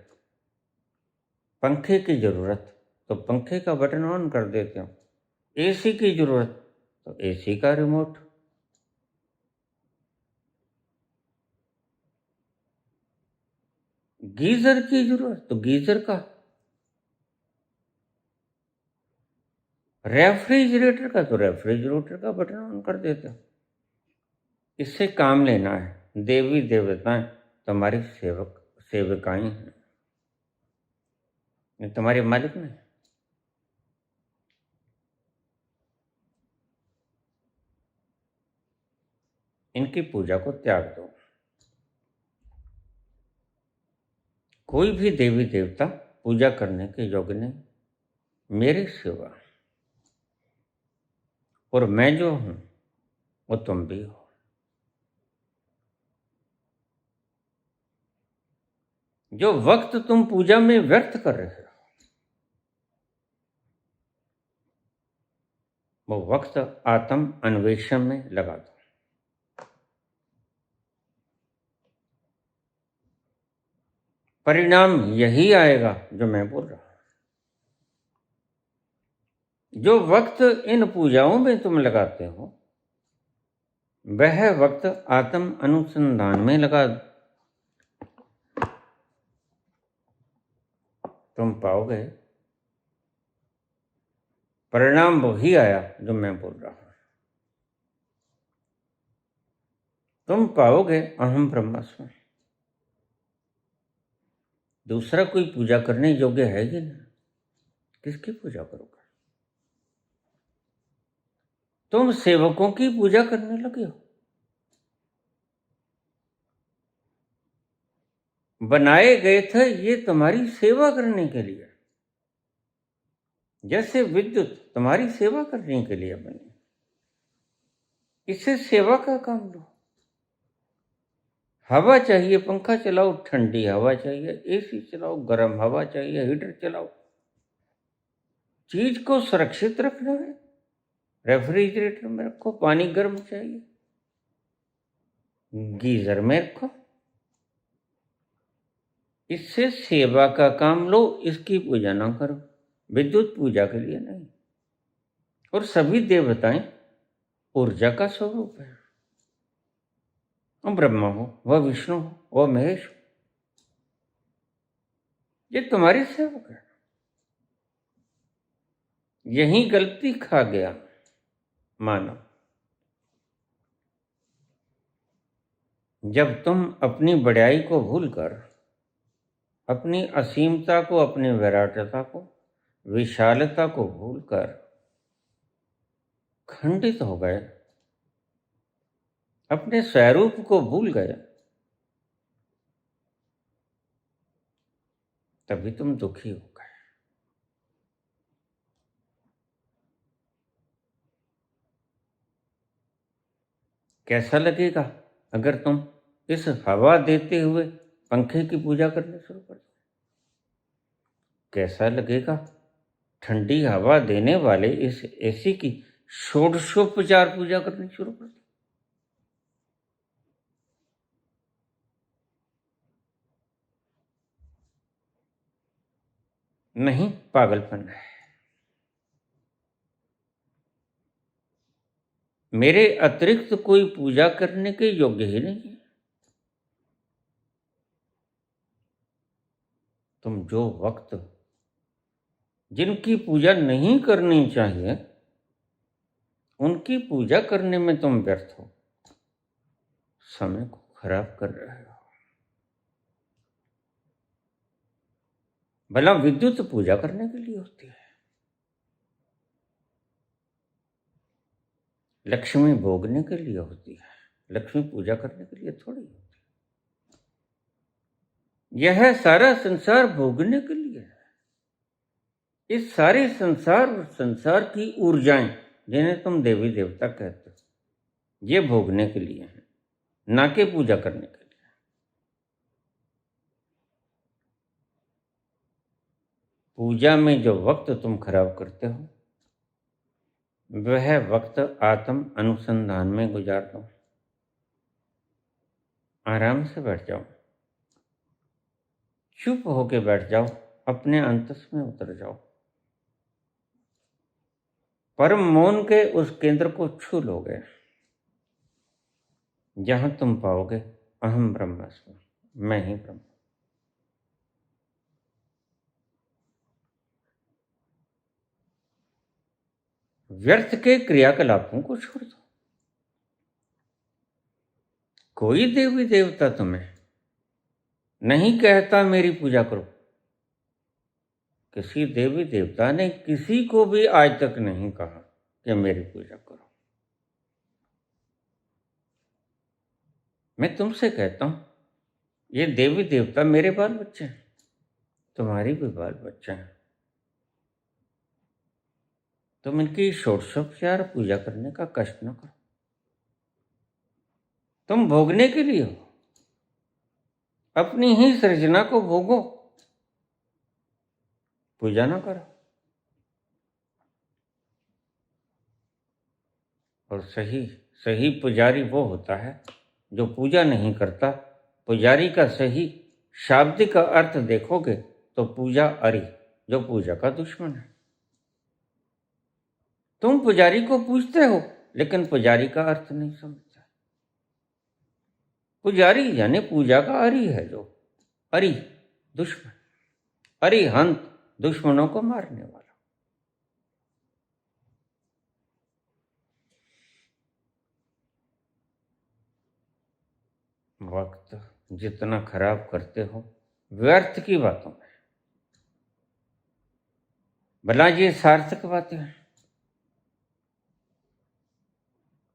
पंखे की जरूरत तो पंखे का बटन ऑन कर देते हो, एसी की जरूरत तो एसी का रिमोट, गीजर की जरूरत तो गीजर का, रेफ्रिजरेटर का तो रेफ्रिजरेटर का बटन ऑन कर देते हो। इससे काम लेना है। देवी देवताएं तुम्हारी सेविकाएं हैं, ये तुम्हारे मालिक नहीं। इनकी पूजा को त्याग दो। कोई भी देवी देवता पूजा करने के योग्य नहीं, मेरी सेवा। और मैं जो हूं वो तुम भी हो। जो वक्त तुम पूजा में व्यर्थ कर रहे हो, वो वक्त आत्म अन्वेषण में लगा दो। परिणाम यही आएगा जो मैं बोल रहा हूं। जो वक्त इन पूजाओं में तुम लगाते हो, वह वक्त आत्म अनुसंधान में लगा दो। तुम पाओगे परिणाम वही आया जो मैं बोल रहा हूं। तुम पाओगे अहम ब्रह्मास्मि। दूसरा कोई पूजा करने योग्य है ही नहीं, किसकी पूजा करोगे? तुम सेवकों की पूजा करने लगे हो। बनाए गए थे ये तुम्हारी सेवा करने के लिए, जैसे विद्युत तुम्हारी सेवा करने के लिए बनी। इससे सेवा का काम लो। हवा चाहिए, पंखा चलाओ, ठंडी हवा चाहिए, एसी चलाओ, गर्म हवा चाहिए, हीटर चलाओ। चीज को सुरक्षित रखना है, रेफ्रिजरेटर में रखो, पानी गर्म चाहिए, गीजर में रखो। इससे सेवा का काम लो, इसकी पूजा ना करो। विद्युत पूजा के लिए नहीं। और सभी देवताएं ऊर्जा का स्वरूप है। ब्रह्मा हो, वह विष्णु हो, वह महेश हो, ये तुम्हारी सेवक है। यही गलती खा गया मानव। जब तुम अपनी बड़ाई को भूलकर, अपनी असीमता को, अपनी विराटता को, विशालता को भूलकर खंडित हो गए, अपने स्वरूप को भूल गए, तभी तुम दुखी हो गए। कैसा लगेगा अगर तुम इस हवा देते हुए पंखे की पूजा करनी शुरू कर दो? कैसा लगेगा ठंडी हवा देने वाले इस एसी की षोडशोपचार पूजा करनी शुरू कर दो? नहीं, पागलपन है। मेरे अतिरिक्त कोई पूजा करने के योग्य ही नहीं है। तुम जो वक्त जिनकी पूजा नहीं करनी चाहिए, उनकी पूजा करने में तुम व्यर्थ हो, समय को खराब कर रहे हो। भला विद्युत पूजा करने के लिए होती है, लक्ष्मी भोगने के लिए होती है, लक्ष्मी पूजा करने के लिए थोड़ी होती है। यह सारा संसार भोगने के लिए है। इस सारे संसार और संसार की ऊर्जाएं, जिन्हें तुम देवी देवता कहते हो, ये भोगने के लिए है, ना कि पूजा करने के लिए। पूजा में जो वक्त तुम खराब करते हो, वह वक्त आत्म अनुसंधान में गुजार दो। आराम से बैठ जाओ, चुप होके बैठ जाओ, अपने अंतस में उतर जाओ। परम मौन के उस केंद्र को छू लोगे, जहां तुम पाओगे अहम ब्रह्मास्मि, मैं ही ब्रह्म। व्यर्थ के क्रियाकलापों को छोड़ दो। कोई देवी देवता तुम्हें नहीं कहता मेरी पूजा करो। किसी देवी देवता ने किसी को भी आज तक नहीं कहा कि मेरी पूजा करो। मैं तुमसे कहता हूं, ये देवी देवता मेरे बाल बच्चे हैं, तुम्हारी भी बाल बच्चे हैं। तुम इनकी षोडशोपचार पूजा करने का कष्ट न करो। तुम भोगने के लिए हो, अपनी ही सृजना को भोगो, पूजा ना करो। और सही पुजारी वो होता है जो पूजा नहीं करता। पुजारी का सही शाब्दिक अर्थ देखोगे तो पूजा अरि, जो पूजा का दुश्मन है। तुम पुजारी को पूजते हो, लेकिन पुजारी का अर्थ नहीं समझते। पुजारी यानी पूजा का अरि है, जो अरि दुश्मन, अरिहंत, दुश्मनों को मारने वाला। वक्त जितना खराब करते हो व्यर्थ की बातों में, भला ये सार्थक बातें हैं।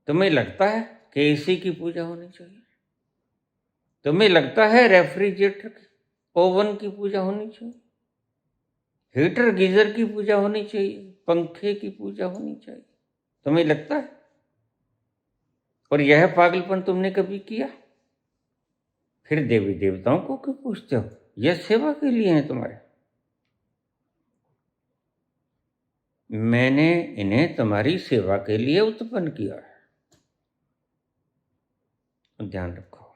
तुम्हें लगता है कि एसी की पूजा होनी चाहिए? तुम्हें लगता है रेफ्रिजरेटर, ओवन की पूजा होनी चाहिए? हीटर गीजर की पूजा होनी चाहिए? पंखे की पूजा होनी चाहिए? तुम्हें लगता है? और यह पागलपन तुमने कभी किया? फिर देवी देवताओं को क्यों पूछते हो? यह सेवा के लिए हैं तुम्हारे। मैंने इन्हें तुम्हारी सेवा के लिए उत्पन्न किया है, ध्यान रखो।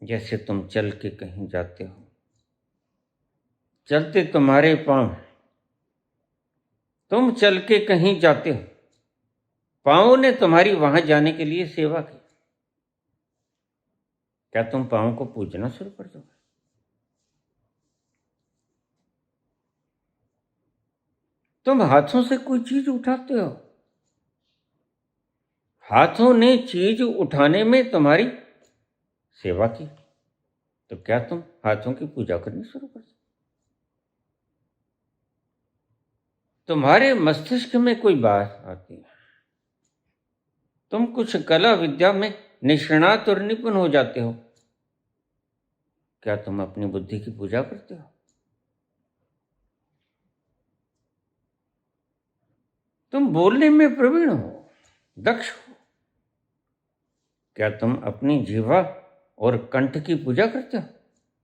जैसे तुम चल के कहीं जाते हो, चलते तुम्हारे पांव, तुम चल के कहीं जाते हो, पांव ने तुम्हारी वहां जाने के लिए सेवा की। क्या तुम पांव को पूजना शुरू कर दोगे? तुम हाथों से कोई चीज उठाते हो, हाथों ने चीज उठाने में तुम्हारी सेवा की, तो क्या तुम हाथों की पूजा करनी शुरू कर दो? तुम्हारे मस्तिष्क में कोई बात आती है, तुम कुछ कला विद्या में निष्णात और निपुण हो जाते हो, क्या तुम अपनी बुद्धि की पूजा करते हो? तुम बोलने में प्रवीण हो, दक्ष हो, क्या तुम अपनी जीवा और कंठ की पूजा करते हो?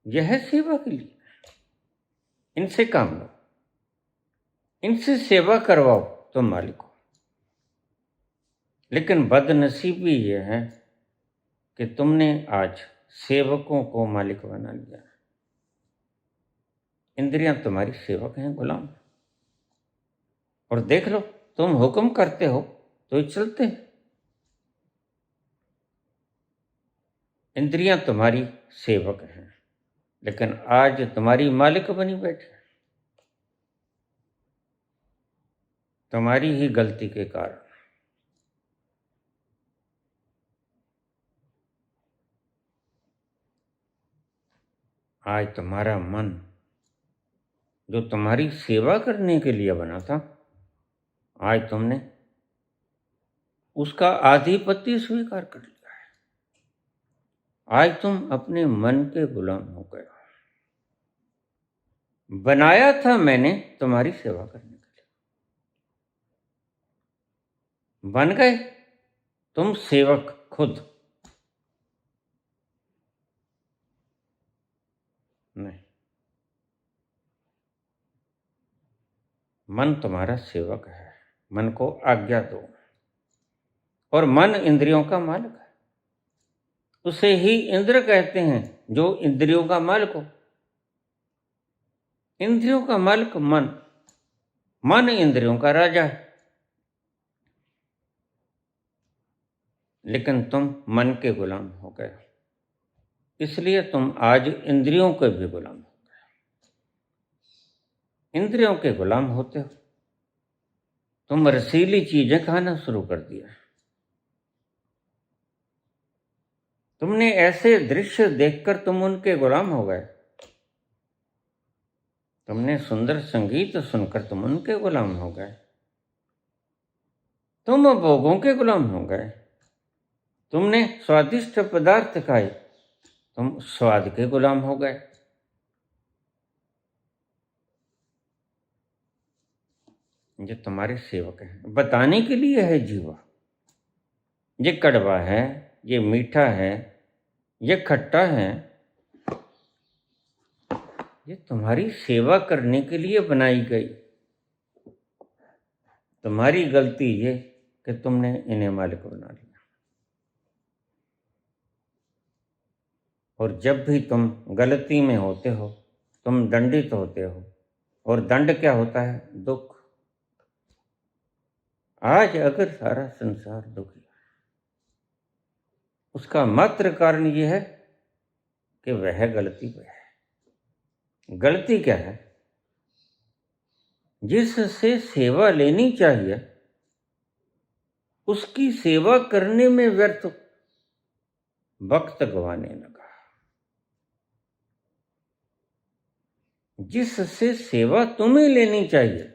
यह है सेवा के लिए। इनसे काम लो, इनसे सेवा करवाओ तुम मालिक हो। लेकिन बदनसीबी यह है कि तुमने आज सेवकों को मालिक बना लिया। इंद्रियां तुम्हारी सेवक हैं, गुलाम। और देख लो, तुम हुक्म करते हो तो ये चलते हैं। इंद्रियां तुम्हारी सेवक हैं, लेकिन आज तुम्हारी मालिक बनी बैठे, तुम्हारी ही गलती के कारण। आज तुम्हारा मन जो तुम्हारी सेवा करने के लिए बना था, आज तुमने उसका आधिपत्य स्वीकार कर लिया है। आज तुम अपने मन के गुलाम हो गए। बनाया था मैंने तुम्हारी सेवा करने के लिए, बन गए तुम सेवक खुद। नहीं, मन तुम्हारा सेवक है। मन को आज्ञा दो, और मन इंद्रियों का मालिक है। उसे ही इंद्र कहते हैं जो इंद्रियों का मालिक हो। इंद्रियों का मालिक मन, मन इंद्रियों का राजा है। लेकिन तुम मन के गुलाम हो गए, इसलिए तुम आज इंद्रियों के भी गुलाम हो गए। इंद्रियों के गुलाम होते हो, तुम रसीली चीजें खाना शुरू कर दिया। तुमने ऐसे दृश्य देखकर तुम उनके गुलाम हो गए। तुमने सुंदर संगीत सुनकर तुम उनके गुलाम हो गए। तुम भोगों के गुलाम हो गए। तुमने स्वादिष्ट पदार्थ खाए, तुम स्वाद के गुलाम हो गए। ये तुम्हारे सेवक हैं, बताने के लिए है जीवा। ये कड़वा है, ये मीठा है, ये खट्टा है, ये तुम्हारी सेवा करने के लिए बनाई गई। तुम्हारी गलती ये कि तुमने इन्हें मालिक बना लिया। और जब भी तुम गलती में होते हो, तुम दंडित होते हो। और दंड क्या होता है? दुख। आज अगर सारा संसार दुखी है, उसका मात्र कारण यह है कि वह गलती पे है। गलती क्या है? जिससे सेवा लेनी चाहिए उसकी सेवा करने में व्यर्थ वक्त गंवाने लगा। जिससे सेवा तुम्हें लेनी चाहिए,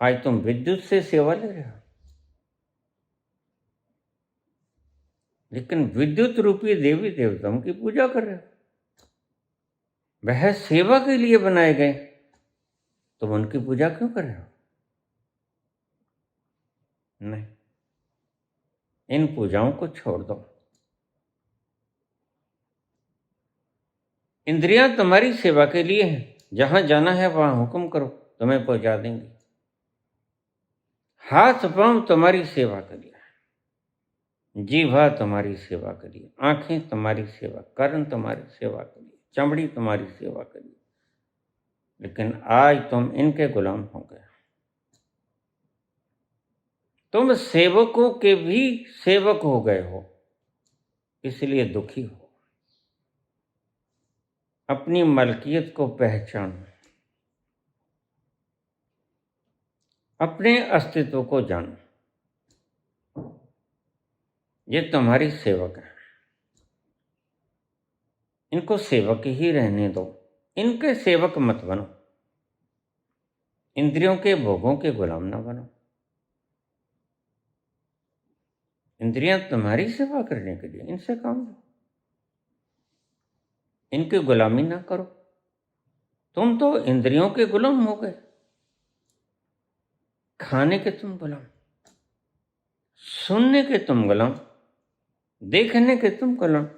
आज तुम विद्युत से सेवा ले रहे हो, लेकिन विद्युत रूपी देवी देवताओं की पूजा कर रहे हो। वह सेवा के लिए बनाए गए, तुम उनकी पूजा क्यों कर रहे हो? नहीं, इन पूजाओं को छोड़ दो। इंद्रियां तुम्हारी सेवा के लिए हैं, जहां जाना है वहां हुक्म करो, तुम्हें पहुंचा देंगी। हाथ पांव तुम्हारी सेवा के लिए, जीवा तुम्हारी सेवा के लिए, आंखें तुम्हारी सेवा, कर्म तुम्हारी सेवा के लिए, चमड़ी तुम्हारी सेवा के लिए, लेकिन आज तुम इनके गुलाम हो गए। तुम सेवकों के भी सेवक हो गए हो, इसलिए दुखी हो। अपनी मलकियत को पहचानो, अपने अस्तित्व को जानो। ये तुम्हारी सेवक है, इनको सेवक ही रहने दो, इनके सेवक मत बनो। इंद्रियों के भोगों के गुलाम ना बनो। इंद्रियां तुम्हारी सेवा करने के लिए, इनसे काम लो, इनकी गुलामी ना करो। तुम तो इंद्रियों के गुलाम हो गए। खाने के तुम गुलाम, सुनने के तुम गुलाम, देखने के तुम गुलाम,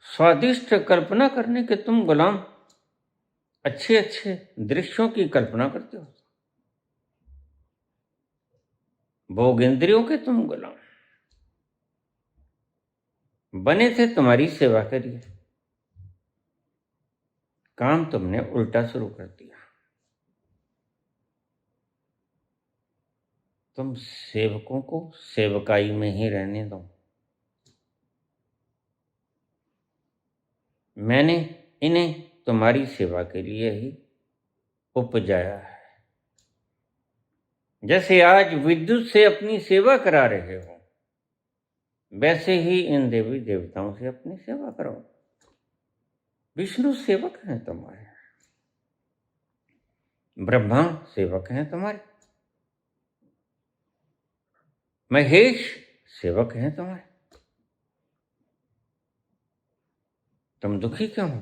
स्वादिष्ट कल्पना करने के तुम गुलाम, अच्छे अच्छे दृश्यों की कल्पना करते हो। भोग इंद्रियों के तुम गुलाम, बने थे तुम्हारी सेवा के लिए, काम तुमने उल्टा शुरू कर दिया। तुम सेवकों को सेवकाई में ही रहने दो। मैंने इन्हें तुम्हारी सेवा के लिए ही उपजाया है। जैसे आज विद्युत से अपनी सेवा करा रहे हो, वैसे ही इन देवी देवताओं से अपनी सेवा करो। विष्णु सेवक हैं तुम्हारे, ब्रह्मा सेवक हैं तुम्हारे, महेश सेवक हैं तुम्हारे। तुम दुखी क्यों हो?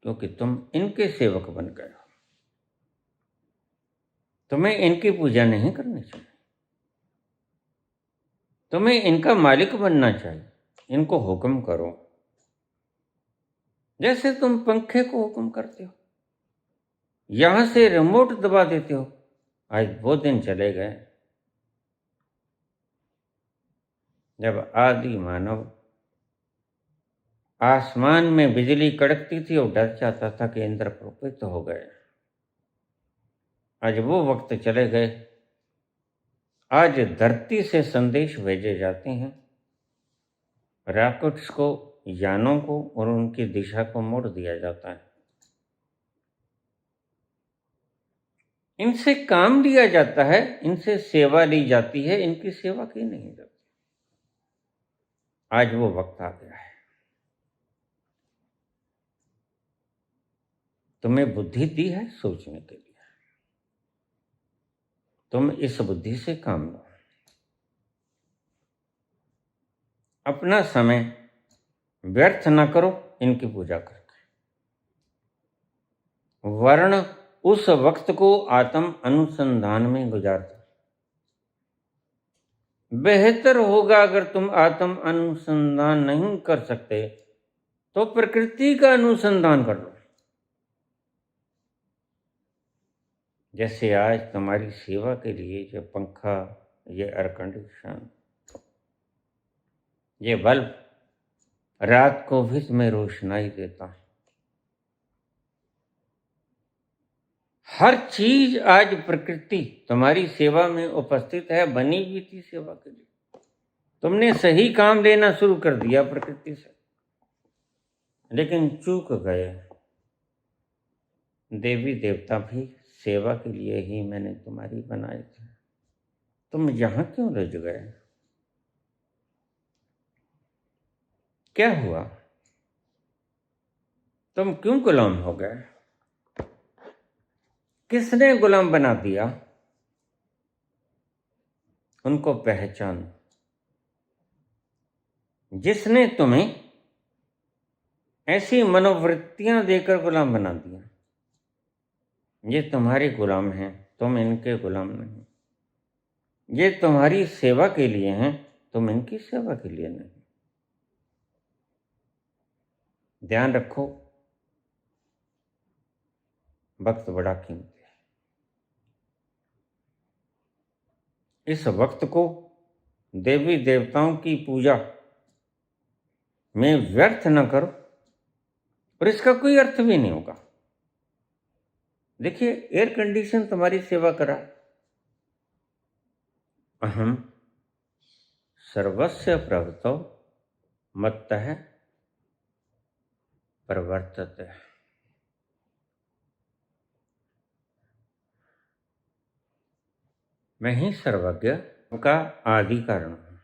क्योंकि तुम इनके सेवक बन गए हो। तुम्हें इनकी पूजा नहीं करनी चाहिए, तुम्हें इनका मालिक बनना चाहिए। इनको हुक्म करो, जैसे तुम पंखे को हुक्म करते हो, यहां से रिमोट दबा देते हो। आज वो दिन चले गए जब आदि मानव आसमान में बिजली कड़कती थी और डर जाता था कि इंद्र कुपित हो गए। आज वो वक्त चले गए। आज धरती से संदेश भेजे जाते हैं, रॉकेट्स को, यानों को, और उनकी दिशा को मोड़ दिया जाता है। इनसे काम लिया जाता है, इनसे सेवा ली जाती है, इनकी सेवा की नहीं जाती। आज वो वक्त आ गया है। तुम्हें बुद्धि दी है सोचने के लिए, तुम इस बुद्धि से काम लो। अपना समय व्यर्थ ना करो इनकी पूजा करके, वर्ण उस वक्त को आत्म अनुसंधान में गुजार दो। बेहतर होगा अगर तुम आत्म अनुसंधान नहीं कर सकते तो प्रकृति का अनुसंधान कर लो। जैसे आज तुम्हारी सेवा के लिए ये पंखा, ये एयर कंडीशन, ये बल्ब रात को भी तुम्हें रोशनाई देता है। हर चीज आज प्रकृति तुम्हारी सेवा में उपस्थित है, बनी हुई थी सेवा के लिए। तुमने सही काम लेना शुरू कर दिया प्रकृति से, लेकिन चूक गए। देवी देवता भी सेवा के लिए ही मैंने तुम्हारी बनाए थे, तुम यहां क्यों रज गए? क्या हुआ? तुम क्यों गुलाम हो गए? किसने गुलाम बना दिया? उनको पहचानो। जिसने तुम्हें ऐसी मनोवृत्तियां देकर गुलाम बना दिया, ये तुम्हारे गुलाम हैं, तुम इनके गुलाम नहीं। ये तुम्हारी सेवा के लिए हैं, तुम इनकी सेवा के लिए नहीं। ध्यान रखो, वक्त बड़ा कीमती है। इस वक्त को देवी देवताओं की पूजा में व्यर्थ न करो, और इसका कोई अर्थ भी नहीं होगा। देखिए, एयर कंडीशन तुम्हारी सेवा करा। अहम सर्वस्य प्रभुतो मत्तः प्रवर्तते। मैं ही सर्वज्ञ का आदि कारण हूं,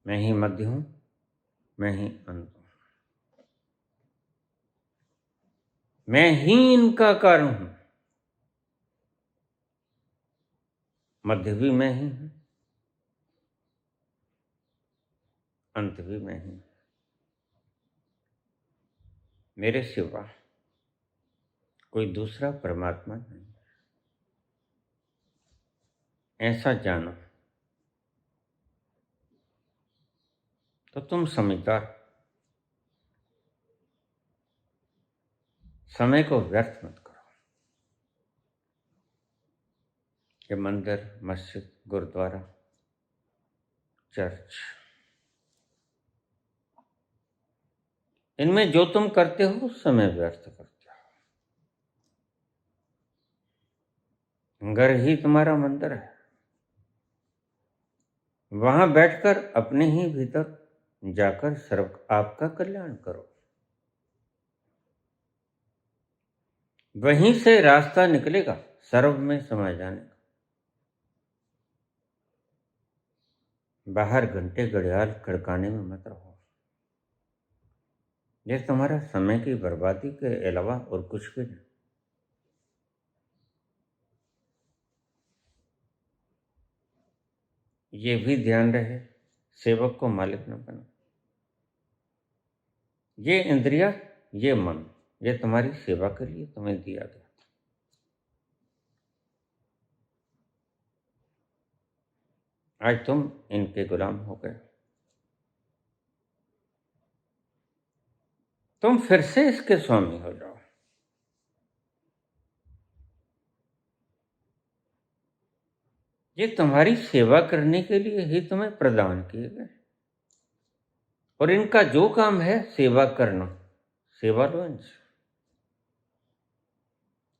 मैं ही मध्य हूं, मैं ही अंत हूं, मैं ही इनका कारण हूं। मध्य भी मैं ही हूं, अंत भी मैं ही हूं। मेरे सिवा कोई दूसरा परमात्मा नहीं। ऐसा जानो तो तुम समझदार। समय को व्यर्थ मत करो। ये मंदिर, मस्जिद, गुरुद्वारा, चर्च, इनमें जो तुम करते हो समय व्यर्थ करते हो। घर ही तुम्हारा मंदिर है। वहां बैठकर अपने ही भीतर जाकर सर्व आपका कल्याण करो। वहीं से रास्ता निकलेगा सर्व में समा जाने का। बाहर घंटे घड़ियाल खड़काने में मत रहो। ये तुम्हारा समय की बर्बादी के अलावा और कुछ भी नहीं। ये भी ध्यान रहे, सेवक को मालिक न बनो। ये इंद्रिया, ये मन, ये तुम्हारी सेवा के लिए तुम्हें दिया गया। आज तुम इनके गुलाम हो गए। तुम फिर से इसके स्वामी हो जाओ। ये तुम्हारी सेवा करने के लिए ही तुम्हें प्रदान किए गए, और इनका जो काम है सेवा करना, सेवा लो इनसे।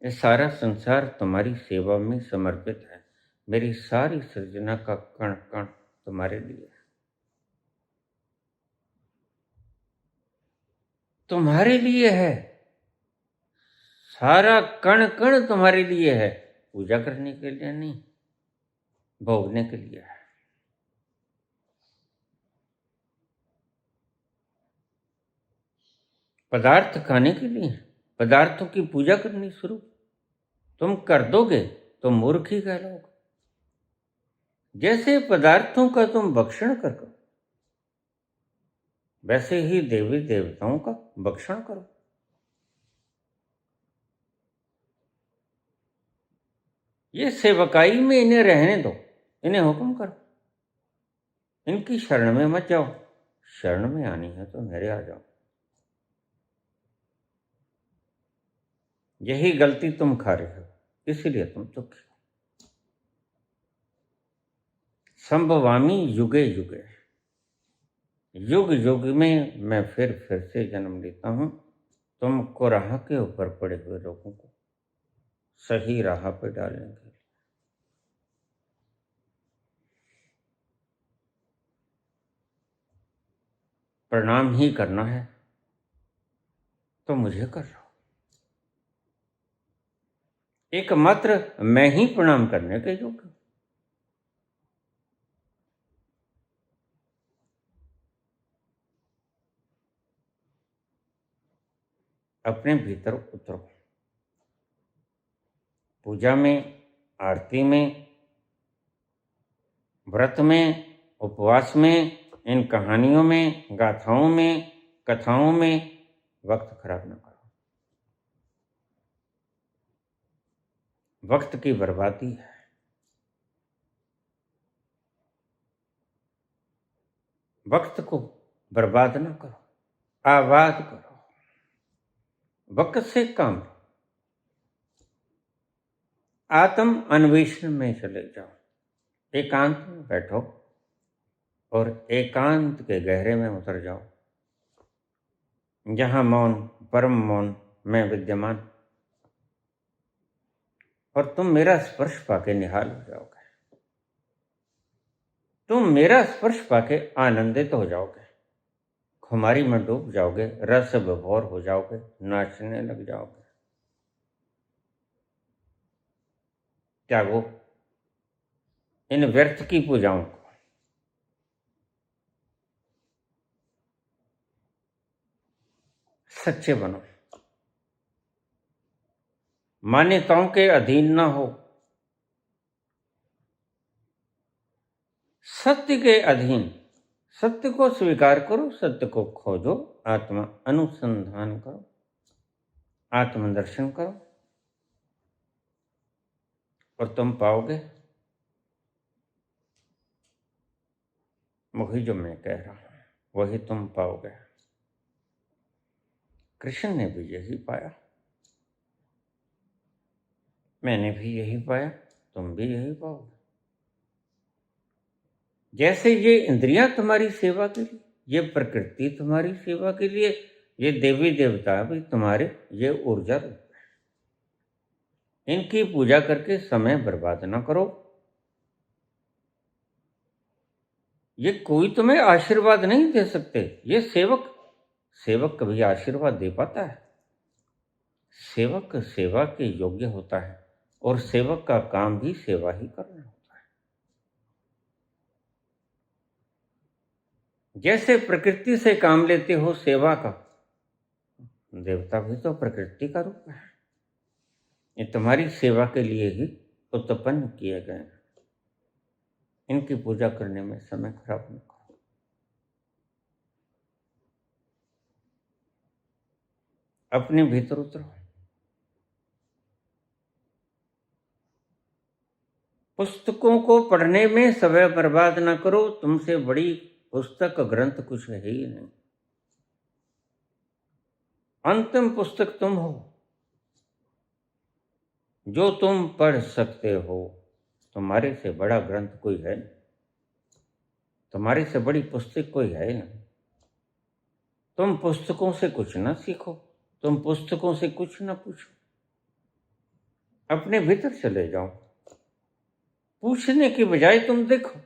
ये सारा संसार तुम्हारी सेवा में समर्पित है। मेरी सारी सृजना का कण कण तुम्हारे लिए है। तुम्हारे लिए है, सारा कण कण तुम्हारे लिए है। पूजा करने के लिए नहीं, भोगने के लिए है। पदार्थ खाने के लिए, पदार्थों की पूजा करनी शुरू तुम कर दोगे तो मूर्ख ही कहलाओगे। जैसे पदार्थों का तुम भक्षण करो, वैसे ही देवी देवताओं का भक्षण करो। ये सेवकाई में इन्हें रहने दो, इन्हें हुक्म करो। इनकी शरण में मत जाओ। शरण में आनी है तो मेरे आ जाओ। यही गलती तुम खा रहे हो, इसीलिए तुम दुखी हो। संभवामी युगे युगे, युग युग में मैं फिर से जन्म लेता हूं तुम कुराह के ऊपर पड़े हुए लोगों को सही राह पे डालने के लिए। प्रणाम ही करना है तो मुझे कर लो। एकमात्र मैं ही प्रणाम करने के योग्य हूं। अपने भीतर उतरो। पूजा में, आरती में, व्रत में, उपवास में, इन कहानियों में, गाथाओं में, कथाओं में वक्त खराब न करो। वक्त की बर्बादी है। वक्त को बर्बाद न करो, आबाद करो। वक्त से काम लो। आत्म अन्वेषण में चले जाओ। एकांत में बैठो और एकांत के गहरे में उतर जाओ, जहां मौन, परम मौन में विद्यमान, और तुम मेरा स्पर्श पाके निहाल हो जाओगे। तुम मेरा स्पर्श पाके आनंदित हो जाओगे, खुमारी में डूब जाओगे, रस विभोर हो जाओगे, नाचने लग जाओगे। त्यागो इन व्यर्थ की पूजाओं को। सच्चे बनो। मान्यताओं के अधीन ना हो, सत्य के अधीन। सत्य को स्वीकार करो, सत्य को खोजो, आत्मा अनुसंधान करो, आत्मदर्शन करो, और तुम पाओगे वही जो मैं कह रहा हूं, वही तुम पाओगे। कृष्ण ने भी यही पाया, मैंने भी यही पाया, तुम भी यही पाओगे। जैसे ये इंद्रियां तुम्हारी सेवा के लिए, ये प्रकृति तुम्हारी सेवा के लिए, ये देवी देवता भी तुम्हारे, ये ऊर्जा रूप है। इनकी पूजा करके समय बर्बाद ना करो। ये कोई तुम्हें आशीर्वाद नहीं दे सकते। ये सेवक कभी आशीर्वाद दे पाता है? सेवक सेवा के योग्य होता है, और सेवक का काम भी सेवा ही करना होता है। जैसे प्रकृति से काम लेते हो सेवा का, देवता भी तो प्रकृति का रूप है। ये तुम्हारी सेवा के लिए ही उत्पन्न किए गए हैं। इनकी पूजा करने में समय खराब न करो। अपने भीतर उतरो। पुस्तकों को पढ़ने में समय बर्बाद ना करो। तुमसे बड़ी पुस्तक ग्रंथ कुछ है ही नहीं। अंतिम पुस्तक तुम हो, जो तुम पढ़ सकते हो। तुम्हारे से बड़ा ग्रंथ कोई है नहीं, तुम्हारे से बड़ी पुस्तक कोई है नहीं। तुम पुस्तकों से कुछ ना सीखो, तुम पुस्तकों से कुछ ना पूछो। अपने भीतर चले जाओ। पूछने की बजाय तुम देखो।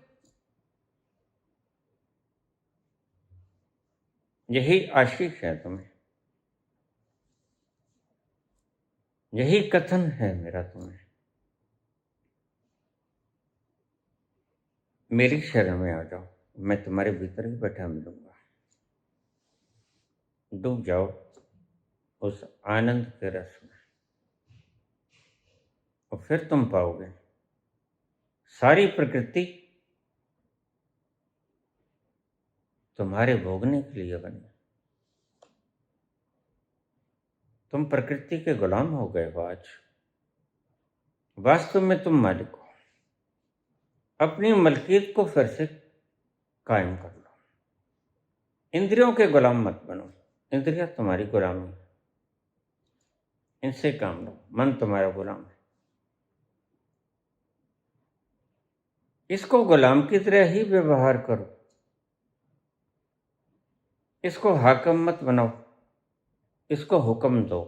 यही आशीष है तुम्हें, यही कथन है मेरा तुम्हें। मेरी शरण में आ जाओ, मैं तुम्हारे भीतर ही बैठा मिलूंगा। डूब जाओ उस आनंद के रस में, और फिर तुम पाओगे सारी प्रकृति तुम्हारे भोगने के लिए बनी। तुम प्रकृति के गुलाम हो गए हो आज। वास्तव में तुम मालिक हो। अपनी मलकियत को फिर से कायम कर लो। इंद्रियों के गुलाम मत बनो। इंद्रियां तुम्हारी गुलामी है, इनसे काम लो। मन तुम्हारा गुलाम है, इसको गुलाम की तरह ही व्यवहार करो। इसको हाकिम मत बनाओ, इसको हुक्म दो।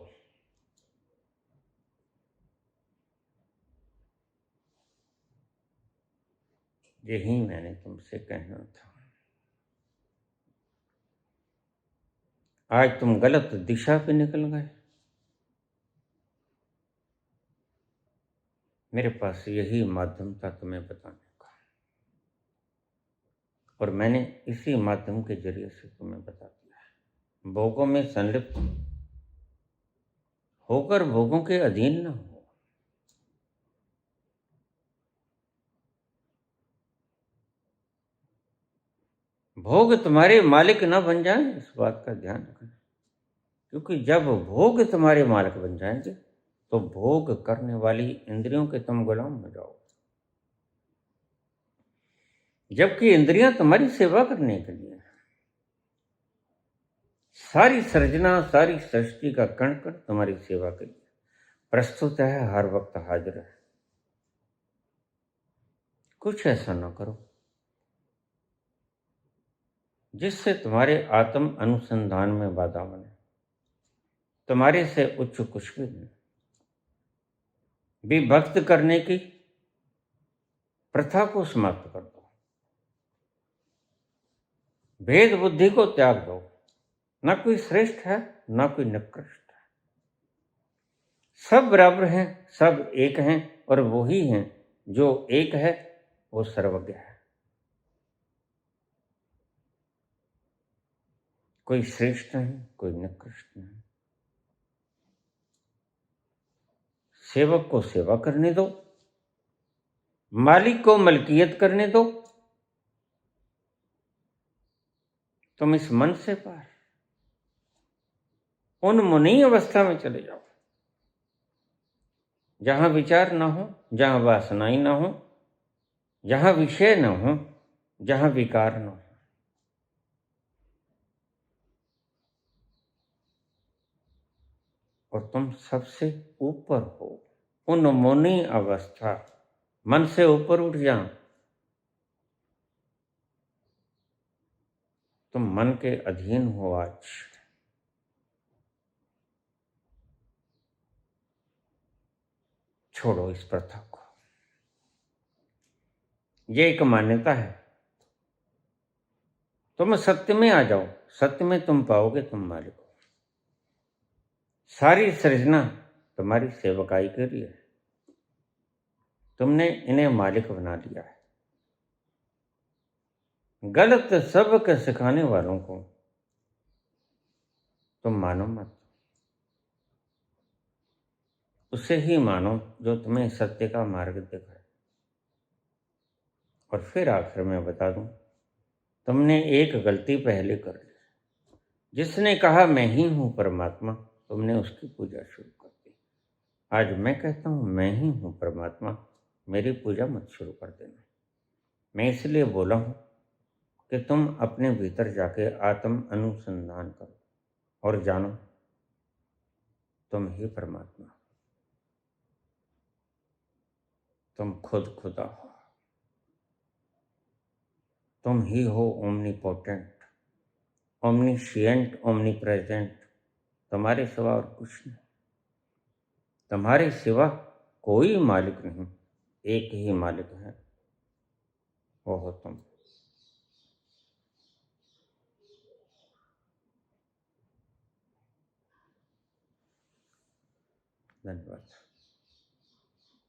यही मैंने तुमसे कहना था। आज तुम गलत दिशा पे निकल गए। मेरे पास यही माध्यम था तुम्हें बताने का, और मैंने इसी माध्यम के जरिए से तुम्हें बता दिया है। भोगों में संलिप्त होकर भोगों के अधीन न हो। भोग तुम्हारे मालिक न बन जाएं, इस बात का ध्यान रखना। क्योंकि जब भोग तुम्हारे मालिक बन जाएंगे तो भोग करने वाली इंद्रियों के तुम गुलाम हो जाओगे। जबकि इंद्रियां तुम्हारी सेवा करने के लिए, सारी सृजना, सारी सृष्टि का कण कण तुम्हारी सेवा के लिए प्रस्तुत है, हर वक्त हाजिर है। कुछ ऐसा न करो जिससे तुम्हारे आत्म अनुसंधान में बाधा बने। तुम्हारे से उच्च कुछ भी नहीं। विभक्त करने की प्रथा को समाप्त कर दो। भेद बुद्धि को त्याग दो। न कोई श्रेष्ठ है, न कोई निकृष्ट है। सब बराबर हैं, सब एक हैं, और वो ही हैं जो एक है, वो सर्वज्ञ है। कोई श्रेष्ठ नहीं, कोई निकृष्ट नहीं। सेवक को सेवा करने दो, मालिक को मलकियत करने दो। तुम इस मन से पार उन्मुनी अवस्था में चले जाओ, जहां विचार ना हो, जहां वासनाएं ना हो, जहां विषय न हो, जहां विकार न हो। और तुम सबसे ऊपर हो। उन्मुनी अवस्था, मन से ऊपर उठ जा। तुम मन के अधीन हो आज। छोड़ो इस प्रथा को। ये एक मान्यता है। तुम सत्य में आ जाओ, सत्य में तुम पाओगे तुम मालिक हो। सारी सृजना तुम्हारी सेवकाई के लिए है। तुमने इन्हें मालिक बना लिया है। गलत सबक सिखाने वालों को तुम मानो मत। उसे ही मानो जो तुम्हें सत्य का मार्ग दिखाए। और फिर आखिर में बता दूं, तुमने एक गलती पहले कर ली। जिसने कहा मैं ही हूं परमात्मा, तुमने उसकी पूजा शुरू कर दी। आज मैं कहता हूं मैं ही हूं परमात्मा, मेरी पूजा मत शुरू कर देना। मैं इसलिए बोला हूं कि तुम अपने भीतर जाके आत्म अनुसंधान करो और जानो तुम ही परमात्मा हो। तुम खुद खुदा हो। तुम ही हो ओमनीपोटेंट, ओमनीशिएंट, ओमनीप्रेजेंट। तुम्हारे सिवा और कुछ नहीं। तुम्हारे सिवा कोई मालिक नहीं। एक ही मालिक है, वो हो तुम। धन्यवाद।